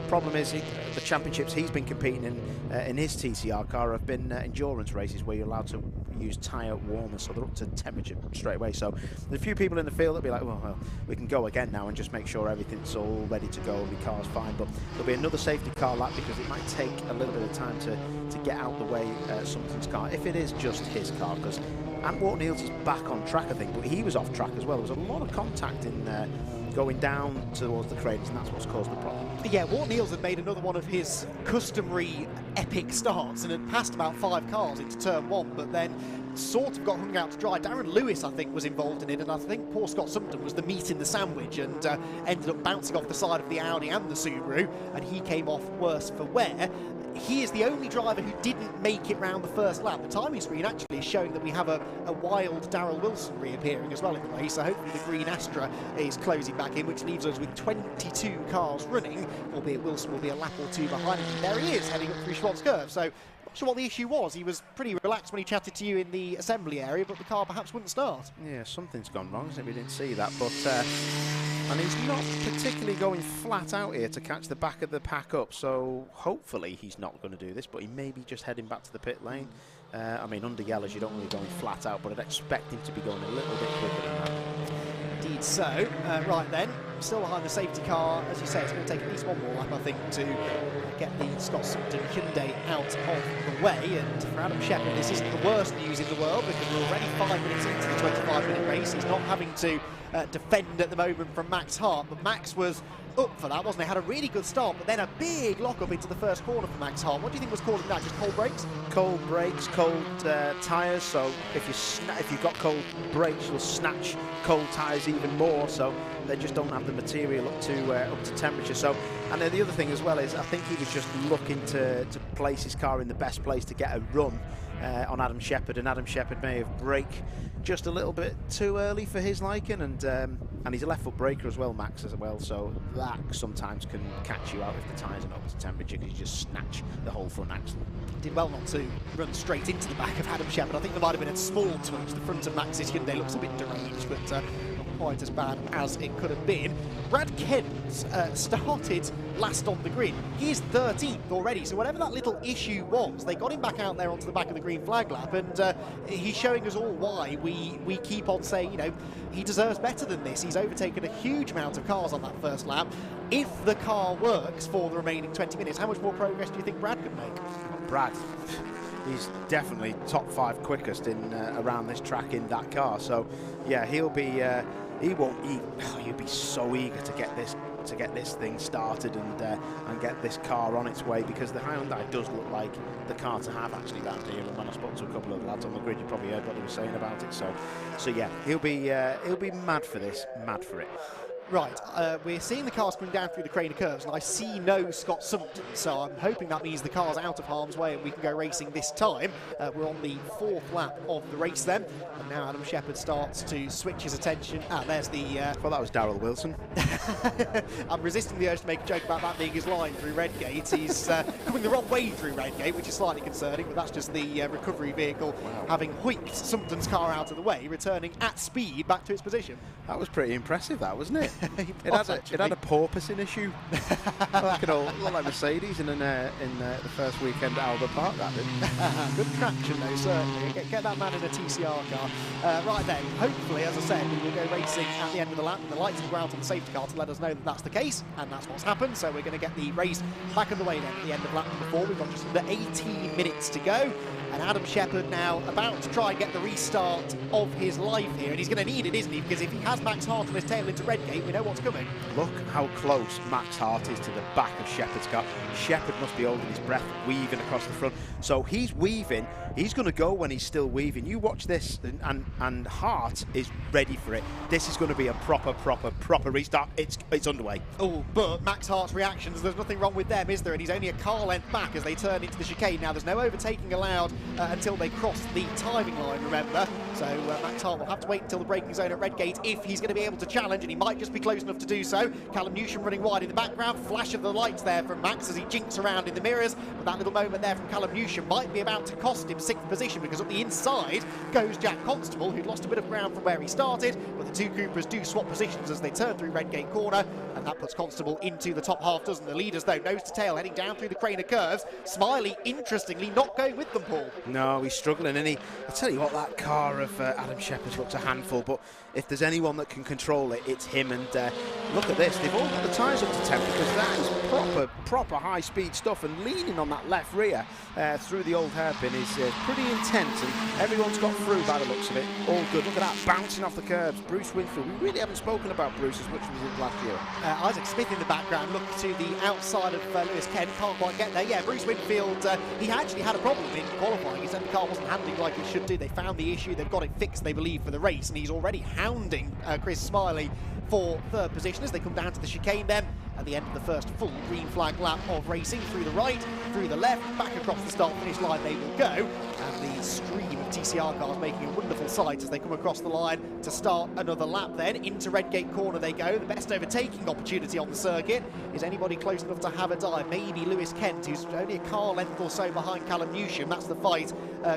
Problem is, the championships he's been competing in his TCR car have been endurance races where you're allowed to use tyre warmers, so they're up to temperature straight away. So there's a few people in the field that'll be like, well, we can go again now and just make sure everything's all ready to go and the car's fine. But there'll be another safety car lap because it might take a little bit of time to get out the way Sumpton's car, if it is just his car, because Antwall Neal's is back on track, I think, but he was off track as well. There was a lot of contact in there going down towards the Craners, and that's what's caused the problem. Yeah, Walt Neals had made another one of his customary epic starts and had passed about 5 cars into turn 1, but then sort of got hung out to dry. Darren Lewis, I think, was involved in it, and I think poor Scott Sumpton was the meat in the sandwich and ended up bouncing off the side of the Audi and the Subaru, and he came off worse for wear. He is the only driver who didn't make it round the first lap. The timing screen actually is showing that we have a wild Darryl Wilson reappearing as well in the race, so hopefully the green Astra is closing back in, which leaves us with 22 cars running, albeit Wilson will be a lap or 2 behind him. There he is, heading up through Schwartz Curve. So, not sure what the issue was. He was pretty relaxed when he chatted to you in the assembly area, but the car perhaps wouldn't start. Yeah, something's gone wrong, isn't it? We didn't see that, but and he's not particularly going flat out here to catch the back of the pack up, so hopefully he's not going to do this, but he may be just heading back to the pit lane. I mean, under yellows you don't really go flat out, but I'd expect him to be going a little bit quicker than that. Indeed so. Right then, still behind the safety car. As you say, it's going to take at least one more lap, I think, to get the Scott Sumpton Hyundai out of the way. And for Adam Shepherd, this isn't the worst news in the world because we're already 5 minutes into the 25-minute race. He's not having to defend at the moment from Max Hart, but Max was up for that, wasn't it? Had a really good start, but then a big lock-up into the first corner for Max Hart. What do you think was causing that? Just cold brakes? Cold brakes, cold tyres, so if you've got cold brakes, you'll snatch cold tyres even more, so they just don't have the material up to temperature. So, and then the other thing as well is I think he was just looking to place his car in the best place to get a run on Adam Shepherd, and Adam Shepherd may have braked just a little bit too early for his liking, and he's a left foot braker as well, Max, as well, so that sometimes can catch you out if the tyres are not up to temperature, because you just snatch the whole front axle. Did well not to run straight into the back of Adam Shepherd. I think there might have been a small twitch. The front of Max's Hyundai looks a bit deranged, but not quite as bad as it could have been. Brad Kent started last on the grid. He is 13th already, so whatever that little issue was, they got him back out there onto the back of the green flag lap, and he's showing us all why we keep on saying, you know, he deserves better than this. He's overtaken a huge amount of cars on that first lap. If the car works for the remaining 20 minutes, how much more progress do you think Brad could make? Brad, he's definitely top 5 quickest in around this track in that car. So yeah, he'll be he'll be so eager to get this thing started and get this car on its way, because the Hyundai does look like the car to have actually round here. And when I spoke to a couple of lads on the grid, you probably heard what they were saying about it. So yeah, he'll be mad for this, mad for it. Right, we're seeing the cars coming down through the crane of curves, and I see no Scott Sumpton, so I'm hoping that means the car's out of harm's way and we can go racing this time. We're on the 4th lap of the race then, and now Adam Shepherd starts to switch his attention. There's the... Well, that was Darrell Wilson. I'm resisting the urge to make a joke about that being his line through Redgate. He's coming the wrong way through Redgate, which is slightly concerning, but that's just the recovery vehicle having hoiked Sumpton's car out of the way, returning at speed back to its position. That was pretty impressive, that, wasn't it? It had a porpoising issue. That could all look like Mercedes in the first weekend at Albert Park, that did. Good traction though, certainly. Get that man in a TCR car. Right then, hopefully, as I said, we will go racing at the end of the lap, and the lights will go out on the safety car to let us know that that's the case, and that's what's happened. So we're going to get the race back underway then at the end of lap number 4. We've got just under 18 minutes to go, and Adam Shepherd now about to try and get the restart of his life here, and he's going to need it, isn't he? Because if he has Max Hart on his tail into Redgate, we know what's coming. Look how close Max Hart is to the back of Shepherd's car. Shepherd must be holding his breath, weaving across the front. So he's weaving. He's going to go when he's still weaving. You watch this, and Hart is ready for it. This is going to be a proper restart. It's underway. Oh, but Max Hart's reactions, there's nothing wrong with them, is there? And he's only a car length back as they turn into the chicane. Now, there's no overtaking allowed until they cross the timing line, remember. So Max Hart will have to wait until the braking zone at Redgate if he's going to be able to challenge, and he might just be close enough to do so. Callum Newsham running wide in the background. Flash of the lights there from Max as he jinks around in the mirrors. But that little moment there from Callum Newsham might be about to cost him 6th position, because up the inside goes Jack Constable, who'd lost a bit of ground from where he started. But the two Coopers do swap positions as they turn through Redgate corner, and that puts Constable into the top half dozen. The leaders, though, nose to tail, heading down through the crane of curves. Smiley, interestingly, not going with them, Paul. No, he's struggling, and I tell you what, that car of Adam Shepherd's looks a handful, but if there's anyone that can control it, it's him. And look at this, they've all got the tyres up to temp, because that is proper high-speed stuff, and leaning on that left rear through the old hairpin is pretty intense, and everyone's got through by the looks of it. All good. Look at that, bouncing off the curbs. Bruce Winfield, we really haven't spoken about Bruce as much as we did last year. Isaac Smith in the background, looking to the outside of Lewis Kent, can't quite get there. Yeah, Bruce Winfield, he actually had a problem in qualifying. He said the car wasn't handling like it should do. They found the issue, they've got it fixed, they believe, for the race, and he's already hounding Chris Smiley for 3rd position as they come down to the chicane then at the end of the first full green flag lap of racing. Through the right, through the left, back across the start finish line they will go, and the stream of TCR cars making a wonderful sight as they come across the line to start another lap then. Into Redgate corner they go. The best overtaking opportunity on the circuit. Is anybody close enough to have a dive? Maybe Lewis Kent, who's only a car length or so behind Callum Newsham. That's the fight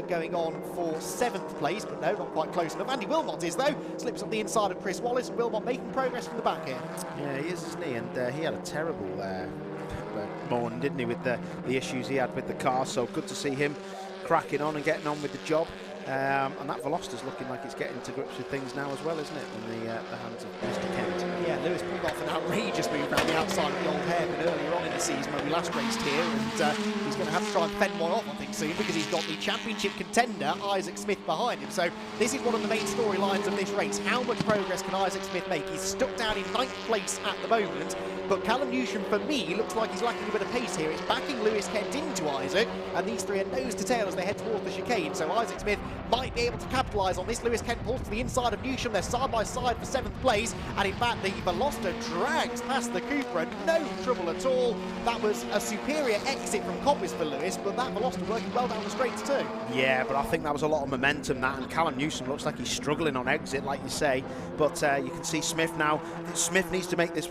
going on for 7th place, but no, not quite close enough. Andy Wilmot is, though. Slips up the inside of Chris Wallace, and Wilmot making progress from the back here. Yeah, he is, isn't he? And he had a terrible morning, didn't he, with the issues he had with the car. So good to see him cracking on and getting on with the job. And that Veloster's looking like it's getting to grips with things now as well, isn't it, in the hands of Mr. Kent? Yeah, Lewis pulled off an outrageous move around the outside of the old hairpin earlier on in the season when we last raced here, and he's going to have to try and fend one off, I think, soon, because he's got the championship contender, Isaac Smith, behind him. So this is one of the main storylines of this race. How much progress can Isaac Smith make? He's stuck down in 9th place at the moment, but Callum Newsham, for me, looks like he's lacking a bit of pace here. It's backing Lewis Kent into Isaac, and these three are nose to tail as they head towards the chicane. So Isaac Smith might be able to capitalise on this. Lewis Kent pulls to the inside of Newsham. They're side by side for 7th place, and in fact the Veloster drags past the Cupra, no trouble at all. That was a superior exit from Coppice for Lewis, but that Veloster working well down the straights too. Yeah, but I think that was a lot of momentum, that, and Callum Newsham looks like he's struggling on exit, like you say, but you can see Smith now. Smith needs to make this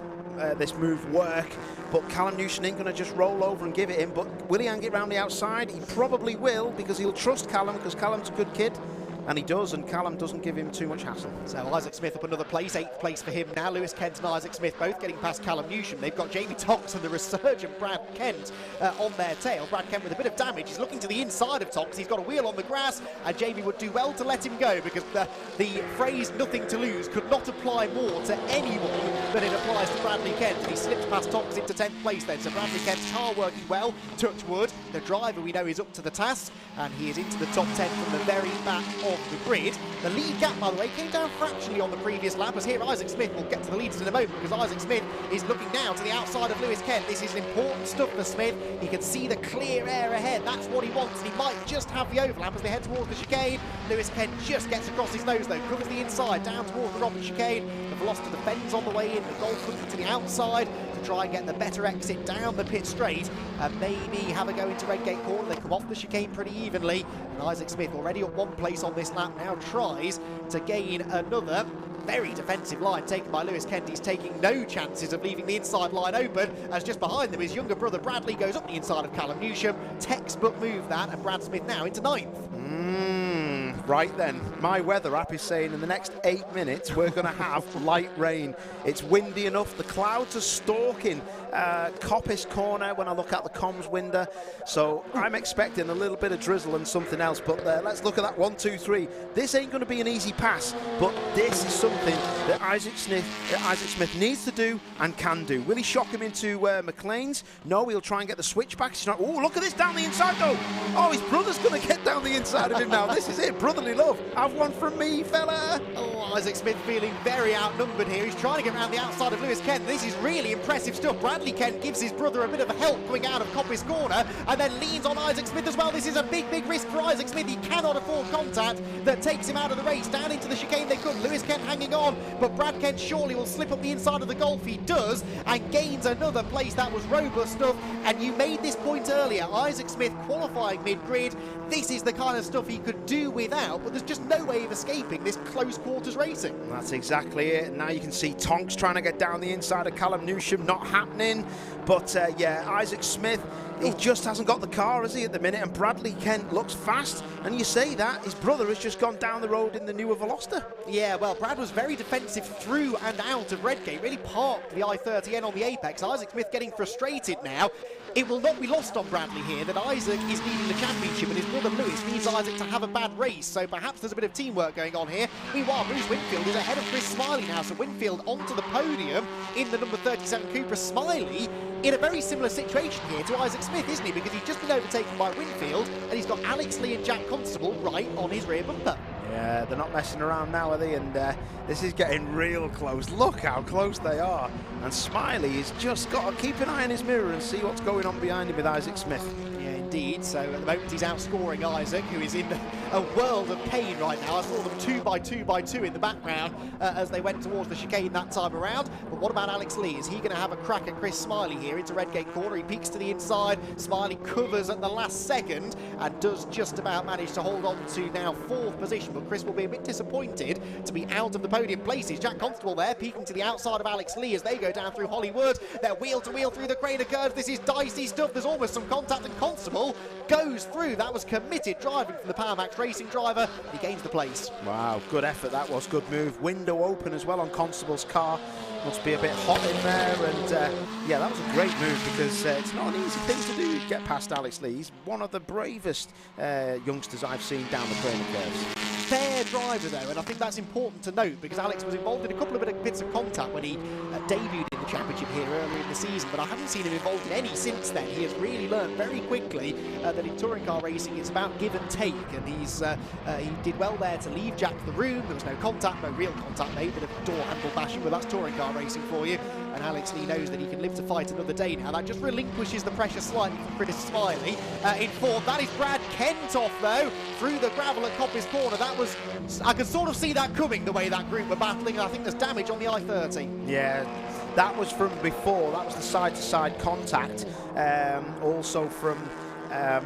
move work, but Callum Newsham ain't going to just roll over and give it him. But will he hang it round the outside? He probably will, because he'll trust Callum, because Callum's a good kid. And he does, and Callum doesn't give him too much hassle. So Isaac Smith up another place, 8th place for him now. Lewis Kent and Isaac Smith both getting past Callum Newsham. They've got Jamie Tox and the resurgent Brad Kent on their tail. Brad Kent with a bit of damage. He's looking to the inside of Tox. He's got a wheel on the grass, and Jamie would do well to let him go, because the phrase "nothing to lose" could not apply more to anyone than it applies to Bradley Kent. And he slips past Tox into 10th place then. So Bradley Kent's car working well. Touch wood. The driver, we know, is up to the task, and he is into the top 10 from the very back of the grid. The lead gap, by the way, came down fractionally on the previous lap, as here Isaac Smith will get to the leaders in a moment, because Isaac Smith is looking now to the outside of Lewis Kent. This is important stuff for Smith. He can see the clear air ahead. That's what he wants, and he might just have the overlap as they head towards the chicane. Lewis Kent just gets across his nose, though, covers the inside, down towards the Robert chicane. The Veloster defends on the way in. The Golf looking to the outside to try and get the better exit down the pit straight, and maybe have a go into Redgate Corner. They come off the chicane pretty evenly, and Isaac Smith, already up 1 place on this lap, now tries to gain another. Very defensive line taken by Lewis Kent. He's taking no chances of leaving the inside line open, as just behind them his younger brother Bradley goes up the inside of Callum Newsham. Textbook move that, and Brad Smith now into 9th. Right then, my weather app is saying in the next 8 minutes we're going to have light rain. It's windy enough, the clouds are stalking Coppice Corner when I look out the comms window, so I'm expecting a little bit of drizzle and something else. But let's look at that 1, 2, 3. This ain't going to be an easy pass, but this is something that Isaac Smith needs to do and can do. Will he shock him into McLean's? No, he'll try and get the switchback. Oh, look at this down the inside though. Oh, his brother's going to get down the inside of him now. This is it, brotherly love. Have one from me, fella. Oh, Isaac Smith feeling very outnumbered here. He's trying to get around the outside of Lewis Kent. This is really impressive stuff. Bradley Kent gives his brother a bit of help coming out of Coppice Corner, and then leans on Isaac Smith as well. This is a big, big risk for Isaac Smith. He cannot afford contact that takes him out of the race. Down into the chicane they could. Lewis Kent hanging on, but Brad Kent surely will slip up the inside of the Golf. He does, and gains another place. That was robust stuff, and you made this point earlier. Isaac Smith qualifying mid-grid. This is the kind of stuff he could do without, but there's just no way of escaping this close quarters racing. That's exactly it. Now you can see Tonks trying to get down the inside of Callum Newsham, not happening. But yeah, Isaac Smith, he just hasn't got the car, has he, at the minute? And Bradley Kent looks fast, and you say that, his brother has just gone down the road in the newer Veloster. Yeah, well, Brad was very defensive through and out of Redgate, really parked the I-30N on the apex. Isaac Smith getting frustrated now. It will not be lost on Bradley here that Isaac is leading the championship, and his brother Lewis needs Isaac to have a bad race, so perhaps there's a bit of teamwork going on here. Meanwhile, Bruce Winfield is ahead of Chris Smiley now, so Winfield onto the podium in the number 37 Cupra. Smiley in a very similar situation here to Isaac Smith, isn't he? Because he's just been overtaken by Winfield, and he's got Alex Lee and Jack Constable right on his rear bumper. Yeah, they're not messing around now, are they? And this is getting real close. Look how close they are. And Smiley has just got to keep an eye on his mirror and see what's going on behind him with Isaac Smith. Yeah, indeed. So at the moment he's outscoring Isaac, who is in a world of pain right now. I saw them 2 by 2 by 2 in the background as they went towards the chicane that time around. But what about Alex Lee? Is he going to have a crack at Chris Smiley here into Redgate Corner? He peeks to the inside. Smiley covers at the last second and does just about manage to hold on to now 4th position. But Chris will be a bit disappointed to be out of the podium places. Jack Constable there peeking to the outside of Alex Lee as they go down through Hollywood. They're wheel to wheel through the Craner curves. This is dicey stuff. There's almost some contact, and Constable Constable goes through. That was committed driving from the Power Max Racing driver. He gains the place. Wow, good effort. That was good move. Window open as well on Constable's car. Must be a bit hot in there, and yeah, that was a great move because it's not an easy thing to do, get past Alex Lee. He's one of the bravest youngsters I've seen down the training curves. Fair driver though, and I think that's important to note because Alex was involved in a couple of bits of contact when he debuted in the championship here earlier in the season, but I haven't seen him involved in any since then. He has really learned very quickly that in touring car racing it's about give and take, and he did well there to leave Jack to the room. There was no contact, no real contact made, bit of door handle bashing, but that's touring car racing for you. And Alex Lee knows that he can live to fight another day now. That just relinquishes the pressure slightly for Chris Smiley. In fourth, that is Brad Kent off though, through the gravel at Coppice Corner. I could sort of see that coming, the way that group were battling, and I think there's damage on the I-30. Yeah, that was from before. That was the side-to-side contact, also from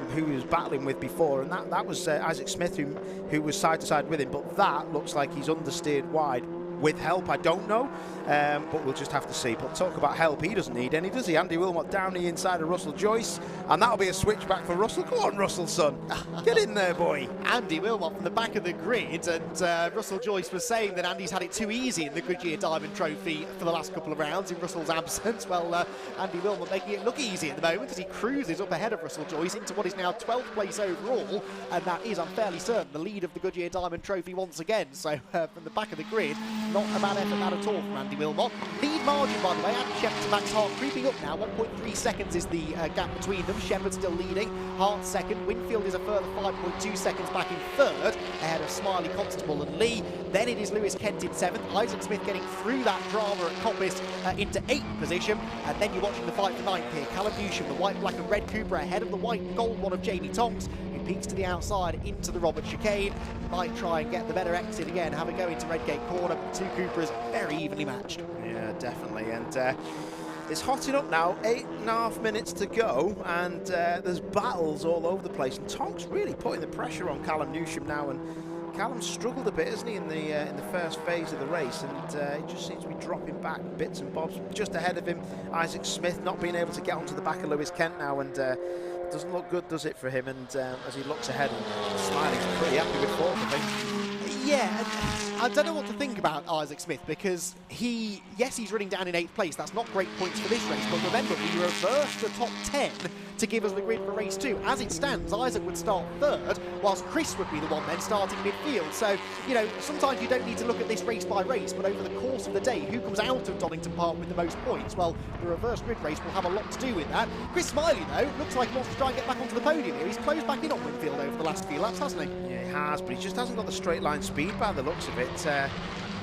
who he was battling with before, and that was Isaac Smith who was side-to-side with him, but that looks like he's understeered wide. With help, I don't know, but we'll just have to see. But talk about help, he doesn't need any, does he? Andy Wilmot down the inside of Russell Joyce, and that'll be a switchback for Russell. Go on, Russell, son. Get in there, boy. Andy Wilmot from the back of the grid, and Russell Joyce was saying that Andy's had it too easy in the Goodyear Diamond Trophy for the last couple of rounds in Russell's absence. Well, Andy Wilmot making it look easy at the moment as he cruises up ahead of Russell Joyce into what is now 12th place overall, and that is, I'm fairly certain, the lead of the Goodyear Diamond Trophy once again. So from the back of the grid, not a bad effort at all from Andy Wilmot. Lead margin, by the way, Adam Shepherd to Max Hart creeping up now. 1.3 seconds is the gap between them. Shepherd still leading. Hart second. Winfield is a further 5.2 seconds back in third, ahead of Smiley, Constable and Lee. Then it is Lewis Kent in seventh. Isaac Smith getting through that drama at Coppice into 8th position. And then you're watching the fight for 9th here. Callum Newsham, the white, black and red Cooper, ahead of the white and gold one of Jamie Tonks, who peeks to the outside into the Robert chicane. Might try and get the better exit again, have a go into Redgate Corner. Two Coopers very evenly matched. Yeah, definitely. And it's hotting up now, 8.5 minutes to go, and there's battles all over the place. And Tonks really putting the pressure on Callum Newsham now, and Callum struggled a bit, hasn't he, in the first phase of the race, and he just seems to be dropping back bits and bobs. Just ahead of him, Isaac Smith not being able to get onto the back of Lewis Kent now, and doesn't look good, does it, for him? And as he looks ahead, Smiley's pretty happy with fourth, I think. Yeah, I don't know what to think about Isaac Smith because yes, he's running down in 8th place. That's not great points for this race, but remember, we reversed the top 10 to give us the grid for race 2. As it stands, Isaac would start third, whilst Chris would be the one then starting midfield. So, you know, sometimes you don't need to look at this race by race, but over the course of the day, who comes out of Donington Park with the most points? Well, the reverse grid race will have a lot to do with that. Chris Smiley, though, looks like he wants to try and get back onto the podium here. He's closed back in on Winfield over the last few laps, hasn't he? Yeah, he has, but he just hasn't got the straight line speed by the looks of it.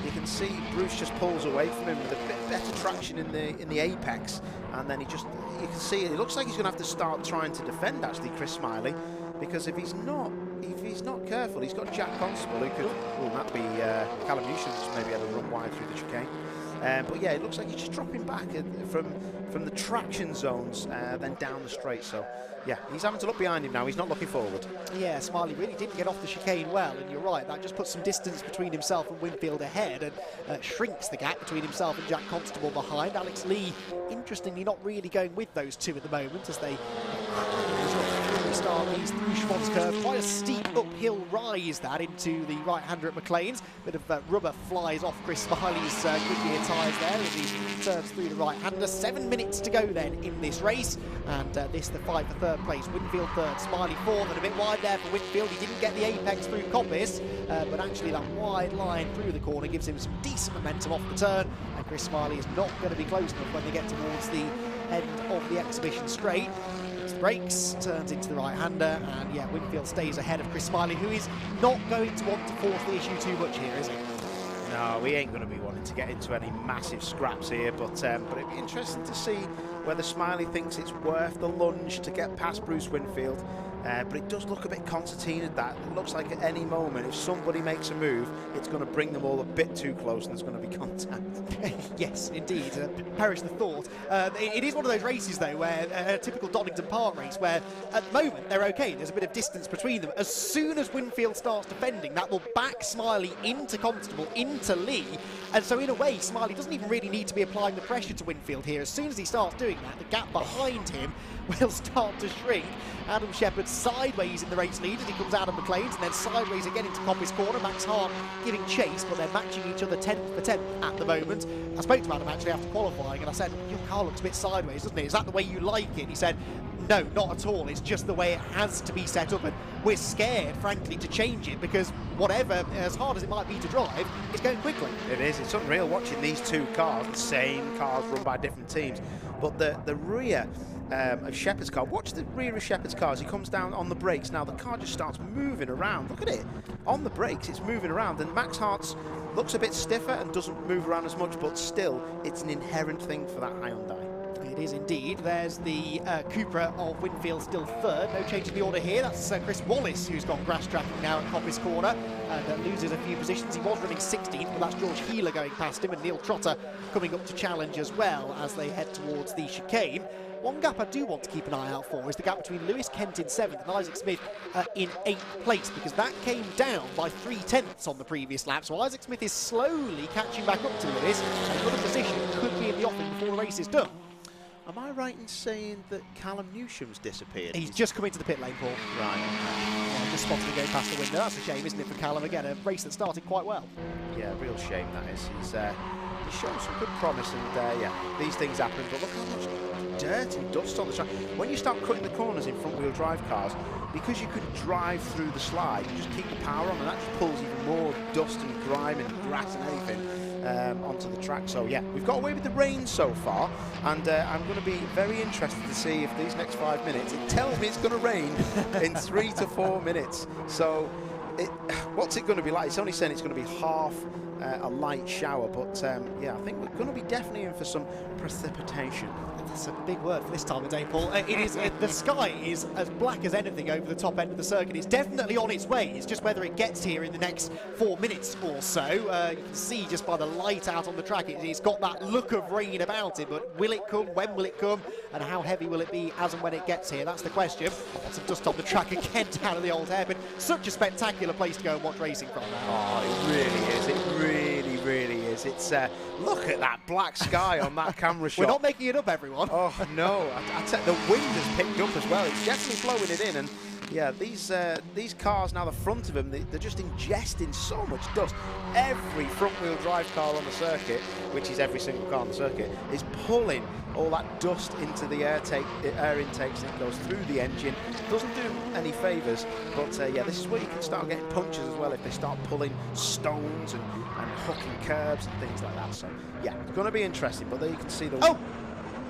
You can see Bruce just pulls away from him with a bit better traction in the apex, and then you can see it looks like he's going to have to start trying to defend, actually, Chris Smiley, because if he's not careful, he's got Jack Constable who could, that'd be Callum Newsham maybe had a run wide through the chicane. But yeah, it looks like he's just dropping back from the traction zones, then down the straight. So yeah, he's having to look behind him now. He's not looking forward. Yeah, Smiley really didn't get off the chicane well, and you're right, that just puts some distance between himself and Winfield ahead, and shrinks the gap between himself and Jack Constable behind. Alex Lee, interestingly, not really going with those two at the moment as they start these through Schwann's curve. Quite a steep uphill rise that into the right-hander at McLean's. Bit of rubber flies off Chris Smiley's Goodyear tyres there as he turns through the right-hander. 7 minutes to go then in this race, and this the fight for third place. Winfield third, Smiley fourth, and a bit wide there for Winfield. He didn't get the apex through Coppice, but actually that wide line through the corner gives him some decent momentum off the turn, and Chris Smiley is not going to be close enough when they get towards the end of the exhibition straight. Brakes, turns into the right-hander, and yeah, Winfield stays ahead of Chris Smiley, who is not going to want to force the issue too much here, is he? No, we ain't going to be wanting to get into any massive scraps here, but it'd be interesting to see whether Smiley thinks it's worth the lunge to get past Bruce Winfield. but it does look a bit concertinaed. That it looks like at any moment, if somebody makes a move, it's going to bring them all a bit too close, and there's going to be contact. Yes, indeed. Perish the thought. It is one of those races, though, where a typical Donington Park race, where at the moment they're okay. There's a bit of distance between them. As soon as Winfield starts defending, that will back Smiley into Constable, into Lee, and so in a way, Smiley doesn't even really need to be applying the pressure to Winfield here. As soon as he starts doing that, the gap behind him will start to shrink. Adam Shepherd sideways in the race lead as he comes out of McLean's, and then sideways again into Coppice Corner. Max Hart giving chase, but they're matching each other 10th for 10th at the moment. I spoke to Adam actually after qualifying, and I said, your car looks a bit sideways, doesn't it? Is that the way you like it? He said, no, not at all. It's just the way it has to be set up, and we're scared, frankly, to change it, because whatever, as hard as it might be to drive, it's going quickly. It is. It's unreal watching these two cars, the same cars run by different teams, but the rear of Shepherd's car, watch the rear of Shepherd's car as he comes down on the brakes. Now the car just starts moving around. Look at it. On the brakes, it's moving around, and Max Hart's looks a bit stiffer and doesn't move around as much, but still, it's an inherent thing for that Hyundai. It is indeed. There's the Cupra of Winfield still third. No change in the order here. That's Chris Wallace, who's gone grass tracking now at Coppice Corner and loses a few positions. He was running 16th, but that's George Healer going past him, and Neil Trotter coming up to challenge as well as they head towards the chicane. One gap I do want to keep an eye out for is the gap between Lewis Kent in 7th and Isaac Smith in 8th place, because that came down by 3/10 on the previous lap. So Isaac Smith is slowly catching back up to Lewis, and another position could be in the offing before the race is done. Am I right in saying that Callum Newsham's disappeared? He's just come into the pit lane, Paul. Right. Yeah, just spotted him going past the window. That's a shame, isn't it, for Callum? Again, a race that started quite well. Yeah, real shame that is. He's shown some good promise, and yeah, these things happen, but look how much dirt and dust on the track. When you start cutting the corners in front-wheel drive cars, because you can drive through the slide, you just keep the power on, and that just pulls even more dust and grime and grass and everything onto the track. So yeah, we've got away with the rain so far, and I'm going to be very interested to see if these next 5 minutes, it tells me it's going to rain in 3 to 4 minutes. So what's it going to be like? It's only saying it's going to be half a light shower, but yeah, I think we're going to be definitely in for some precipitation. That's a big word for this time of day, Paul. It is. The sky is as black as anything over the top end of the circuit. It's definitely on its way. It's just whether it gets here in the next 4 minutes or so. You can see just by the light out on the track, it's got that look of rain about it, but will it come? When will it come? And how heavy will it be as and when it gets here? That's the question. Lots of dust on the track again down at the old hairpin. Such a spectacular place to go and watch racing from now. Oh, it really is. It really is. It's look at that black sky on that camera shot. We're not making it up, everyone. Oh no, I tell the wind has picked up as well. It's definitely blowing it in, and yeah, these cars now, the front of them, they're just ingesting so much dust. Every front-wheel drive car on the circuit, which is every single car on the circuit, is pulling all that dust into the air intakes, and it goes through the engine. Doesn't do any favours, but yeah, this is where you can start getting punctures as well if they start pulling stones and hooking curbs and things like that. So yeah, it's going to be interesting, but there you can see the... Oh!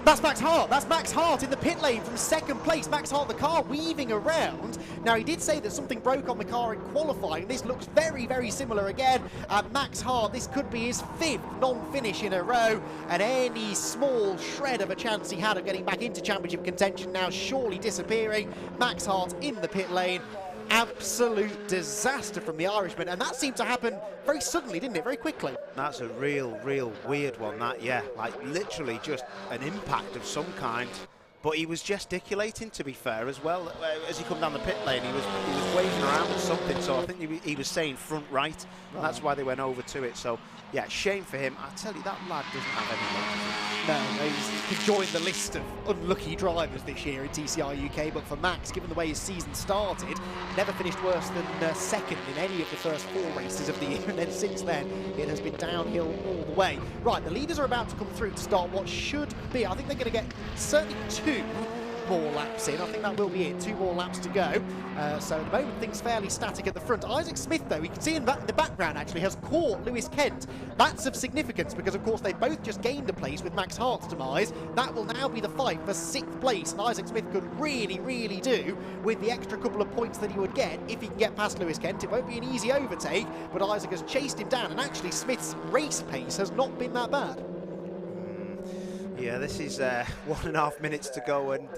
That's Max Hart. That's Max Hart in the pit lane from 2nd place. Max Hart, the car weaving around. Now, he did say that something broke on the car in qualifying. This looks very, very similar again. Max Hart, this could be his 5th non-finish in a row, and any small shred of a chance he had of getting back into championship contention now surely disappearing. Max Hart in the pit lane. Absolute disaster from the Irishman, and that seemed to happen very suddenly, didn't it? Very quickly. That's a real weird one, that, yeah. Like, literally just an impact of some kind. But he was gesticulating, to be fair, as well. As he come down the pit lane, he was waving around with something, so I think he was saying front right. And that's why they went over to it. So, yeah, shame for him. I tell you, that lad doesn't have any luck. No, he's joined the list of unlucky drivers this year in TCR UK, but for Max, given the way his season started, never finished worse than 2nd in any of the first 4 races of the year, and then since then, it has been downhill all the way. Right, the leaders are about to come through to start what should be, I think they're going to get certainly 2 more laps in. I think that will be it. 2 more laps to go. So at the moment, things fairly static at the front. Isaac Smith, though, we can see in the background, actually, has caught Lewis Kent. That's of significance because, of course, they both just gained a place with Max Hart's demise. That will now be the fight for 6th place, and Isaac Smith could really do with the extra couple of points that he would get if he can get past Lewis Kent. It won't be an easy overtake, but Isaac has chased him down, and actually Smith's race pace has not been that bad. Yeah, this is 1.5 minutes to go, and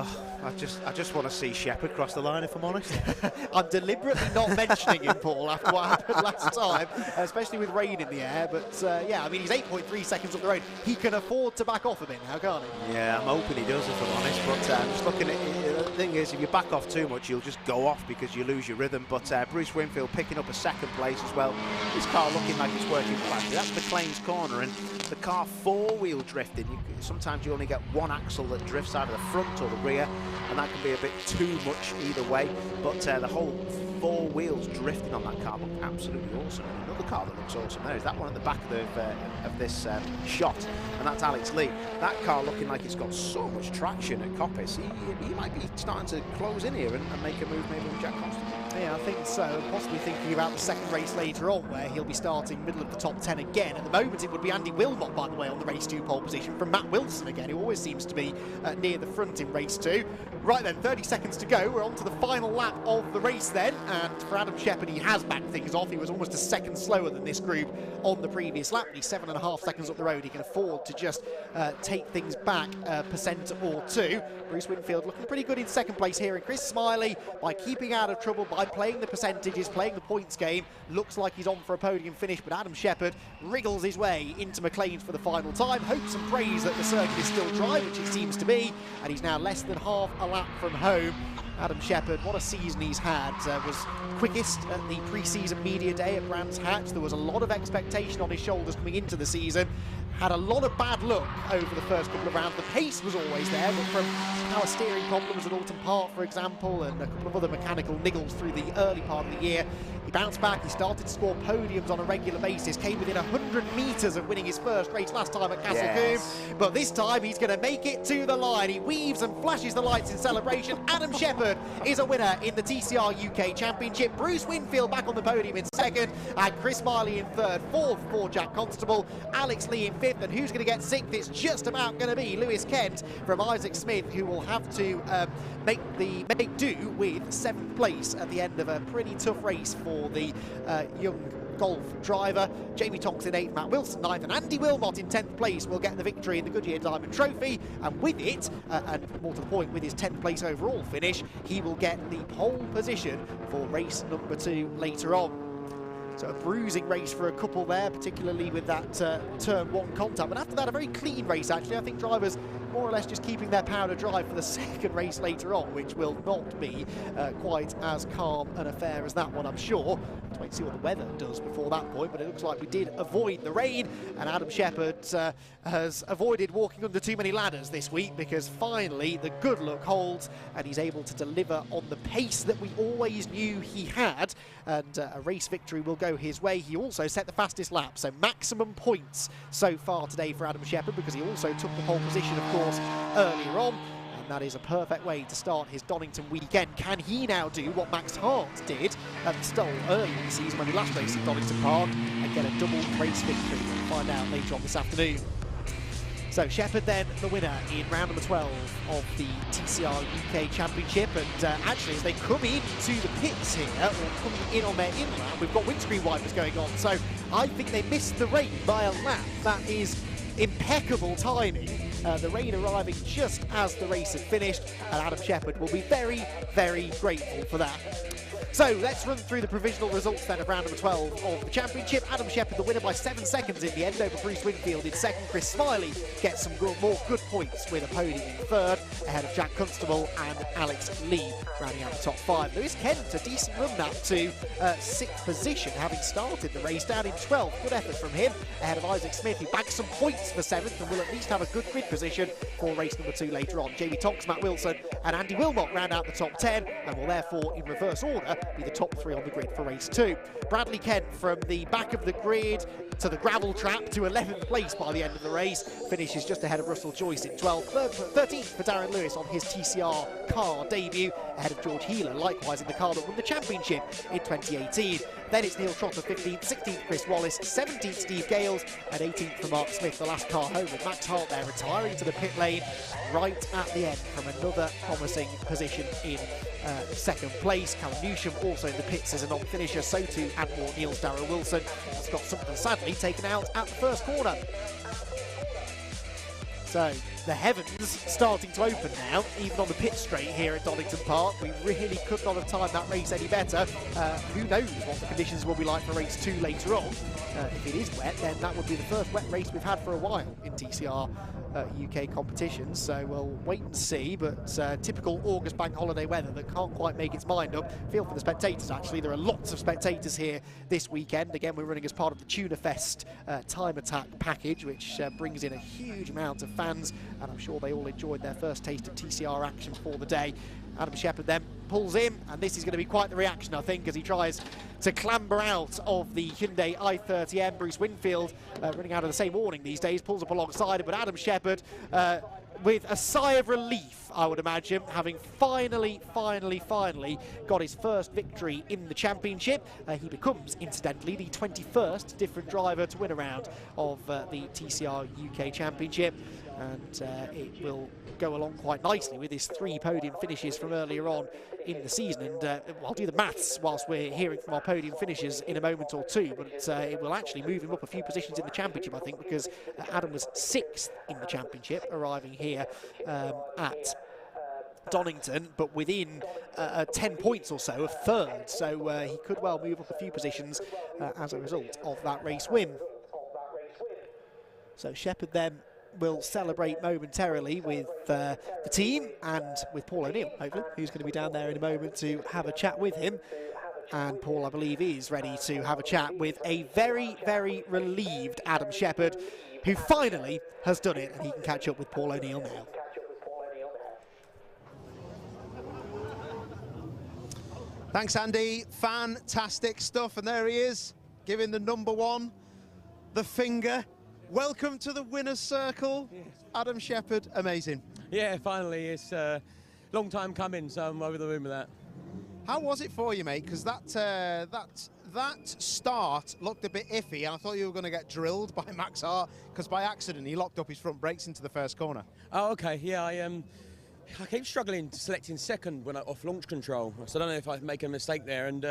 Oh, I just want to see Shepherd cross the line, if I'm honest. I'm deliberately not mentioning him, Paul, after what happened last time, especially with rain in the air. But yeah, I mean, he's 8.3 seconds up the road. He can afford to back off a bit now, can't he? Yeah, I'm hoping he does, if I'm honest. But I'm just looking at it. The thing is, if you back off too much, you'll just go off because you lose your rhythm. But Bruce Winfield picking up a second place as well. His car looking like it's working fast. That's McLean's corner, and the car four-wheel drifting. Sometimes you only get one axle that drifts out of the front or the rear, and that can be a bit too much either way. But the whole four wheels drifting on that car looked absolutely awesome. And another car that looks awesome there is that one at the back of this shot, and that's Alex Lee. That car looking like it's got so much traction at Coppice. He might be starting to close in here and make a move maybe with Jack Constable. Yeah, I think so. Possibly thinking about the second race later on, where he'll be starting middle of the top 10 again. At the moment, it would be Andy Wilmot, by the way, on the race 2 pole position from Matt Wilson again, who always seems to be near the front in race 2. Right then, 30 seconds to go. We're on to the final lap of the race then. And for Adam Shepherd, he has backed things off. He was almost a second slower than this group on the previous lap. He's 7.5 seconds up the road. He can afford to just take things back a percent or two. Bruce Winfield looking pretty good in second place here. And Chris Smiley, by keeping out of trouble, by playing the percentages, playing the points game, looks like he's on for a podium finish. But Adam Shepherd wriggles his way into McLean's for the final time. Hopes and prays that the circuit is still dry, which it seems to be. And he's now less than half a lap from home. Adam Shepherd, what a season he's had. Was quickest at the pre-season media day at Brands Hatch. There was a lot of expectation on his shoulders coming into the season. Had a lot of bad luck over the first couple of rounds. The pace was always there, but from power steering problems at Donington Park, for example, and a couple of other mechanical niggles through the early part of the year, he bounced back. He started to score podiums on a regular basis, came within 100 metres of winning his first race last time at Castle Combe, but this time he's going to make it to the line. He weaves and flashes the lights in celebration. Adam Shepherd is a winner in the TCR UK Championship. Bruce Winfield back on the podium in second, and Chris Smiley in third. Fourth for Jack Constable, Alex Lee in fifth, and who's going to get sixth? It's just about going to be Lewis Kent from Isaac Smith, who will have to make do with seventh place at the end of a pretty tough race for the young golf driver. Jamie Tonks in 8th, Matt Wilson 9th, and Andy Wilmot in 10th place will get the victory in the Goodyear Diamond Trophy, and with it, and more to the point, with his 10th place overall finish, he will get the pole position for race number 2 later on. So a bruising race for a couple there, particularly with that turn 1 contact. But after that, a very clean race, actually. I think drivers more or less just keeping their powder dry for the second race later on, which will not be quite as calm an affair as that one, I'm sure. Let's wait to see what the weather does before that point, but it looks like we did avoid the rain, and Adam Shepherd has avoided walking under too many ladders this week, because finally the good luck holds, and he's able to deliver on the pace that we always knew he had, and a race victory will go his way. He also set the fastest lap, so maximum points so far today for Adam Shepherd, because he also took the pole position, of course, earlier on, and that is a perfect way to start his Donington weekend. Can he now do what Max Hart did at the stall earlier in the season when he last raced at Donington Park and get a double race victory? We'll find out later on this afternoon. So Shepherd then the winner in round number 12 of the TCR UK Championship, and actually as they come into the pits here, or coming in on their in lap, we've got windscreen wipers going on, so I think they missed the rain by a lap. That is impeccable timing. The rain arriving just as the race had finished, and Adam Shepherd will be very, very grateful for that. So let's run through the provisional results then of round number 12 of the championship. Adam Shepherd the winner by 7 seconds in the end over Bruce Winfield in second. Chris Smiley gets some more good points with a podium in third, ahead of Jack Constable and Alex Lee rounding out the top 5. Lewis Kent, a decent run up to 6th position, having started the race down in 12th. Good effort from him, ahead of Isaac Smith, who bags some points for 7th and will at least have a good grid position for race number 2 later on. Jamie Tonks, Matt Wilson and Andy Wilmot round out the top 10 and will therefore, in reverse order, be the top 3 on the grid for race 2. Bradley Kent from the back of the grid to the gravel trap to 11th place by the end of the race, finishes just ahead of Russell Joyce in 12th. 13th for Darren Lewis on his TCR car debut, ahead of George Heeler, likewise in the car that won the championship in 2018. Then it's Neil Trotter 15th, 16th Chris Wallace, 17th Steve Gales, and 18th for Mark Smith, the last car home, with Max Hart there retiring to the pit lane right at the end from another promising position in second place. Callum Newsham also in the pits as a non-finisher, so too Antmore Neil's Darrell Wilson. He's got something sadly taken out at the first corner. So the heavens starting to open now, even on the pit straight here at Donington Park. We really could not have timed that race any better. Who knows what the conditions will be like for race 2 later on. If it is wet, then that would be the first wet race we've had for a while in TCR UK competitions, so we'll wait and see. But typical August bank holiday weather that can't quite make its mind up. Feel for the spectators, actually. There are lots of spectators here this weekend. Again, we're running as part of the Tuna Fest Time Attack package, which brings in a huge amount of fans, and I'm sure they all enjoyed their first taste of TCR action for the day. Adam Shepherd then pulls in, and this is going to be quite the reaction, I think, as he tries to clamber out of the Hyundai i30M. Bruce Winfield, running out of the same awning these days, pulls up alongside him, but Adam Shepherd, with a sigh of relief, I would imagine, having finally got his first victory in the championship. He becomes, incidentally, the 21st different driver to win a round of the TCR UK Championship, and it will go along quite nicely with his 3 podium finishes from earlier on in the season. And I'll do the maths whilst we're hearing from our podium finishers in a moment or two, but it will actually move him up a few positions in the championship, I think, because Adam was 6th in the championship, arriving here at Donington, but within 10 points or so of 3rd, so he could well move up a few positions as a result of that race win. So Shepherd then will celebrate momentarily with the team and with Paul O'Neill, hopefully, who's going to be down there in a moment to have a chat with him. And Paul, I believe, is ready to have a chat with a very, very relieved Adam Shepherd, who finally has done it, and he can catch up with Paul O'Neill now. Thanks, Andy. Fantastic stuff. And there he is, giving the number 1 the finger. Welcome to the winner's circle, Adam Shepherd. Amazing. Yeah, finally. It's a long time coming, so I'm over the moon with that. How was it for you, mate? Because that start looked a bit iffy, and I thought you were going to get drilled by Max Hart, because by accident he locked up his front brakes into the first corner. Oh, okay. Yeah, I keep struggling selecting second when I off launch control, so I don't know if I make a mistake there, and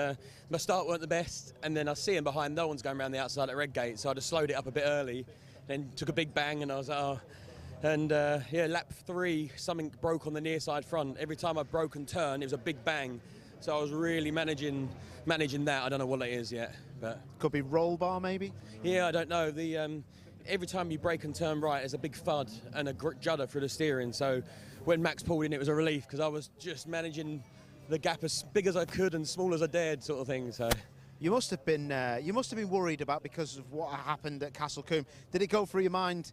my start weren't the best, and then I see him behind, no one's going around the outside at Redgate, so I just slowed it up a bit early, then took a big bang, and I was like, oh. And yeah, lap 3, something broke on the near side front. Every time I broke and turned, it was a big bang, so I was really managing that. I don't know what it is yet, but could be roll bar maybe. Yeah, I don't know. The every time you brake and turn right, there's a big thud and a judder through the steering, so when Max pulled in, it was a relief, because I was just managing the gap as big as I could and small as I dared, sort of thing. So you must have been worried about, because of what happened at Castle Combe. Did it go through your mind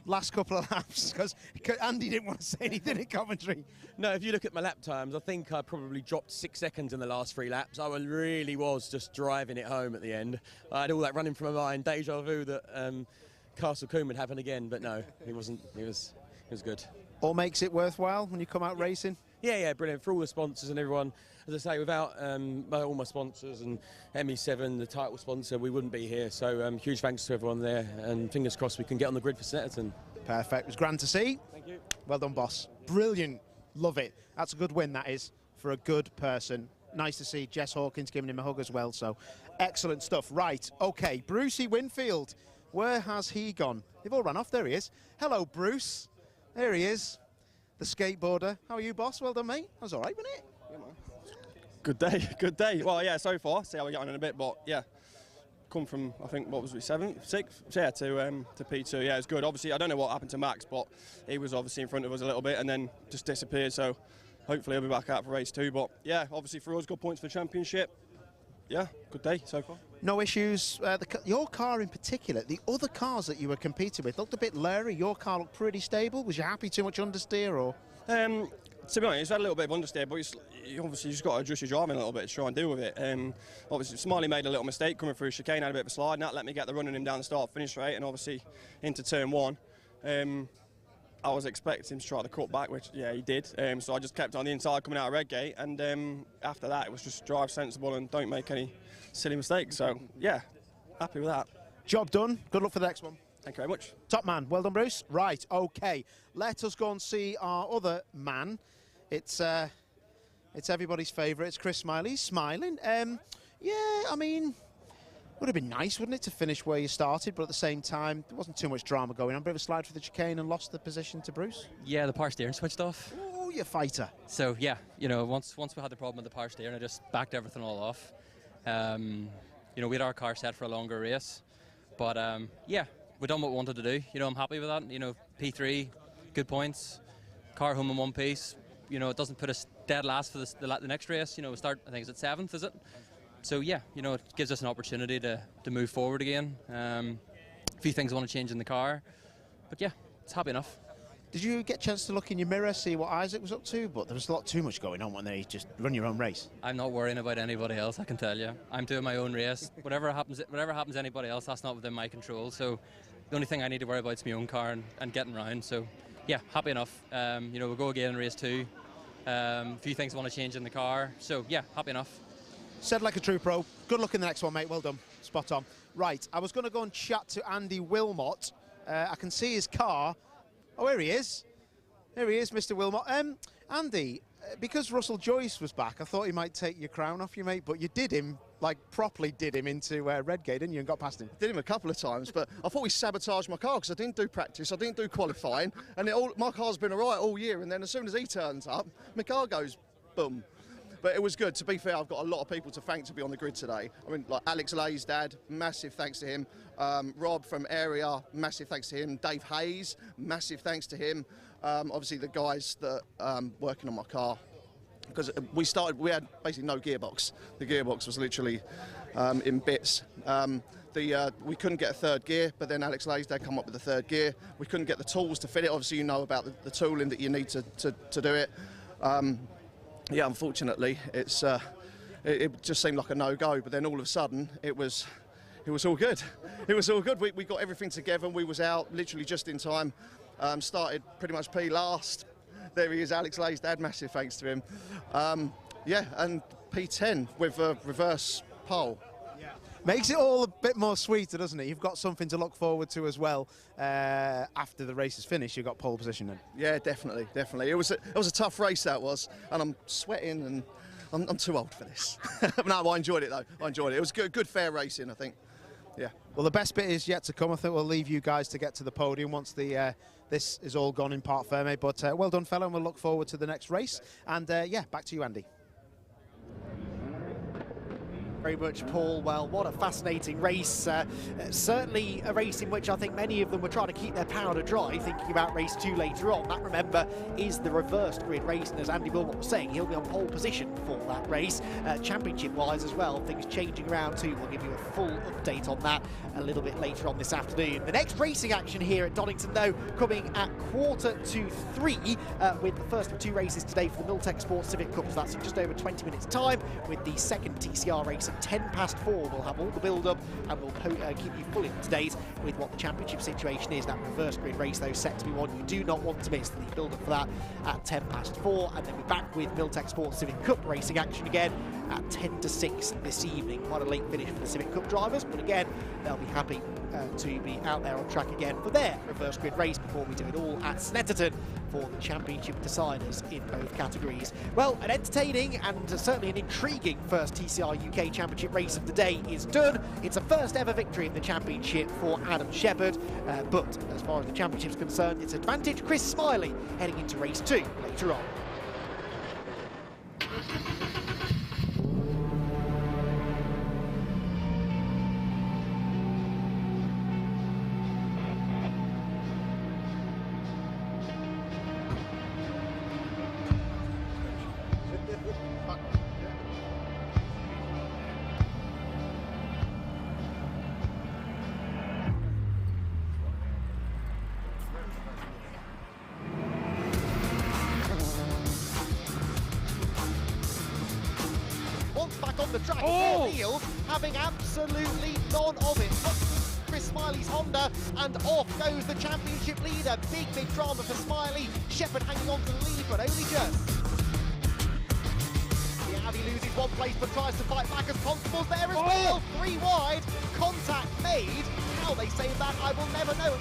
last couple of laps? Because Andy didn't want to say anything in commentary. No, if you look at my lap times, I think I probably dropped 6 seconds in the last 3 laps. I really was just driving it home at the end. I had all that running from my mind, deja vu that Castle Combe would happen again, but no, he wasn't. He was good. All makes it worthwhile when you come out racing? Yeah, brilliant. For all the sponsors and everyone, as I say, without all my sponsors and ME7, the title sponsor, we wouldn't be here. So huge thanks to everyone there, and fingers crossed we can get on the grid for Snetterton. Perfect. It was grand to see. Thank you. Well done, boss. Brilliant. Love it. That's a good win, that is, for a good person. Nice to see Jess Hawkins giving him a hug as well, so excellent stuff. Right, OK, Brucey Winfield. Where has he gone? They've all run off. There he is. Hello, Bruce. There he is, the skateboarder. How are you, boss? Well done, mate. That was all right, wasn't it? Yeah, man. Good day, good day. Well, yeah, so far. See how we get on in a bit, but yeah, come from, I think, what was it, 7th, 6th? Yeah, to P2. Yeah, it's good. Obviously, I don't know what happened to Max, but he was obviously in front of us a little bit and then just disappeared. So hopefully he'll be back out for race 2. But yeah, obviously for us, good points for the championship. Yeah, good day so far. No issues. Your car in particular, the other cars that you were competing with looked a bit leery. Your car looked pretty stable. Was you happy too much understeer, or? To be honest, it's had a little bit of understeer, but obviously you just got to adjust your driving a little bit to try and deal with it. Obviously, Smiley made a little mistake coming through chicane, had a bit of a slide, and that let me get the run on him down the start-finish straight, and obviously into turn 1. I was expecting him to try to cut back, which, yeah, he did. So I just kept on the inside coming out of Redgate, and after that, it was just drive sensible and don't make any silly mistakes. So, yeah, happy with that. Job done. Good luck for the next one. Thank you very much. Top man. Well done, Bruce. Right, OK. Let us go and see our other man. It's everybody's favourite. It's Chris Smiley. He's smiling. Yeah, I mean, Would have been nice, wouldn't it, to finish where you started, but at the same time, there wasn't too much drama going on. Bit of a slide for the chicane and lost the position to Bruce. Yeah, the power steering switched off. Oh, you fighter. So, yeah, you know, once we had the problem with the power steering, I just backed everything all off. You know, we had our car set for a longer race. But, yeah, we've done what we wanted to do. You know, I'm happy with that. You know, P3, good points. Car home in one piece. You know, it doesn't put us dead last for the next race. You know, we start, I think it's at 7th, is it? So, yeah, you know, it gives us an opportunity to move forward again. A few things I want to change in the car. But, yeah, it's happy enough. Did you get a chance to look in your mirror, see what Isaac was up to? But there was a lot too much going on when they just run your own race. I'm not worrying about anybody else, I can tell you. I'm doing my own race. Whatever happens to anybody else, that's not within my control. So the only thing I need to worry about is my own car and getting round. So, yeah, happy enough. You know, we'll go again in race 2. A few things I want to change in the car. So, yeah, happy enough. Said like a true pro. Good luck in the next one, mate. Well done. Spot on. Right, I was going to go and chat to Andy Wilmot. I can see his car. Oh, here he is. Here he is, Mr. Wilmot. Andy, because Russell Joyce was back, I thought he might take your crown off you, mate, but you did him, like properly did him into Redgate, didn't you, and got past him? Did him a couple of times, but I thought he sabotaged my car because I didn't do practice, I didn't do qualifying, and my car's been all right all year, and then as soon as he turns up, my car goes boom. But it was good. To be fair, I've got a lot of people to thank to be on the grid today. I mean, like Alex Lay's dad, massive thanks to him. Rob from Area, massive thanks to him. Dave Hayes, massive thanks to him. Obviously the guys that working on my car, because we had basically no gearbox. The gearbox was literally in bits. We couldn't get a third gear, but then Alex Lay's dad come up with the third gear. We couldn't get the tools to fit it. Obviously, you know about the tooling that you need to do it. Yeah, unfortunately, it just seemed like a no-go. But then all of a sudden, it was all good. It was all good. We got everything together. We was out literally just in time. Started pretty much P last. There he is, Alex Lay's dad. Massive thanks to him. Yeah, and P10 with a reverse pole. Makes it all a bit more sweeter, doesn't it? You've got something to look forward to as well. After the race is finished, you've got pole position then. Yeah, definitely. It was a tough race, that was, and I'm sweating, and I'm too old for this. No, I enjoyed it though. I enjoyed it. It was good fair racing, I think. Yeah. Well, the best bit is yet to come. I think we'll leave you guys to get to the podium once this is all gone in Parc Fermé. But well done, fella, and we'll look forward to the next race. And yeah, back to you, Andy. Very much, Paul. Well, what a fascinating race. Certainly a race in which I think many of them were trying to keep their powder dry, thinking about race 2 later on. That, remember, is the reversed grid race, and as Andy Wilmot was saying, he'll be on pole position for that race. Championship-wise as well, things changing around too. We'll give you a full update on that a little bit later on this afternoon. The next racing action here at Donington, though, coming at 2:45 with the first of 2 races today for the Miltech Sports Civic Cup. So that's in just over 20 minutes' time, with the second TCR race at 4:10. We'll have all the build-up and we'll keep you fully up to date with what the championship situation is. That reverse grid race, though, set to be one you do not want to miss. The build-up for that at 4:10, and then we're back with Miltech Sports Civic Cup racing action again at 5:50 this evening. Quite a late finish for the Civic Cup drivers, but again, they'll be happy to be out there on track again for their reverse grid race before we do it all at Snetterton for the championship deciders in both categories. Well, an entertaining and certainly an intriguing first TCR UK championship race of the day is done. It's a first ever victory in the championship for Adam Shepherd, but as far as the championship's concerned, it's advantage Chris Smiley heading into race 2 later on. The track, Neil having absolutely none of it. Up Chris Smiley's Honda, and off goes the championship leader. Big drama for Smiley. Shepherd hanging on to the lead, but only just. The Audi loses one place, but tries to fight back as Constable's there as well. 3 wide, contact made. How they saved that, I will never know.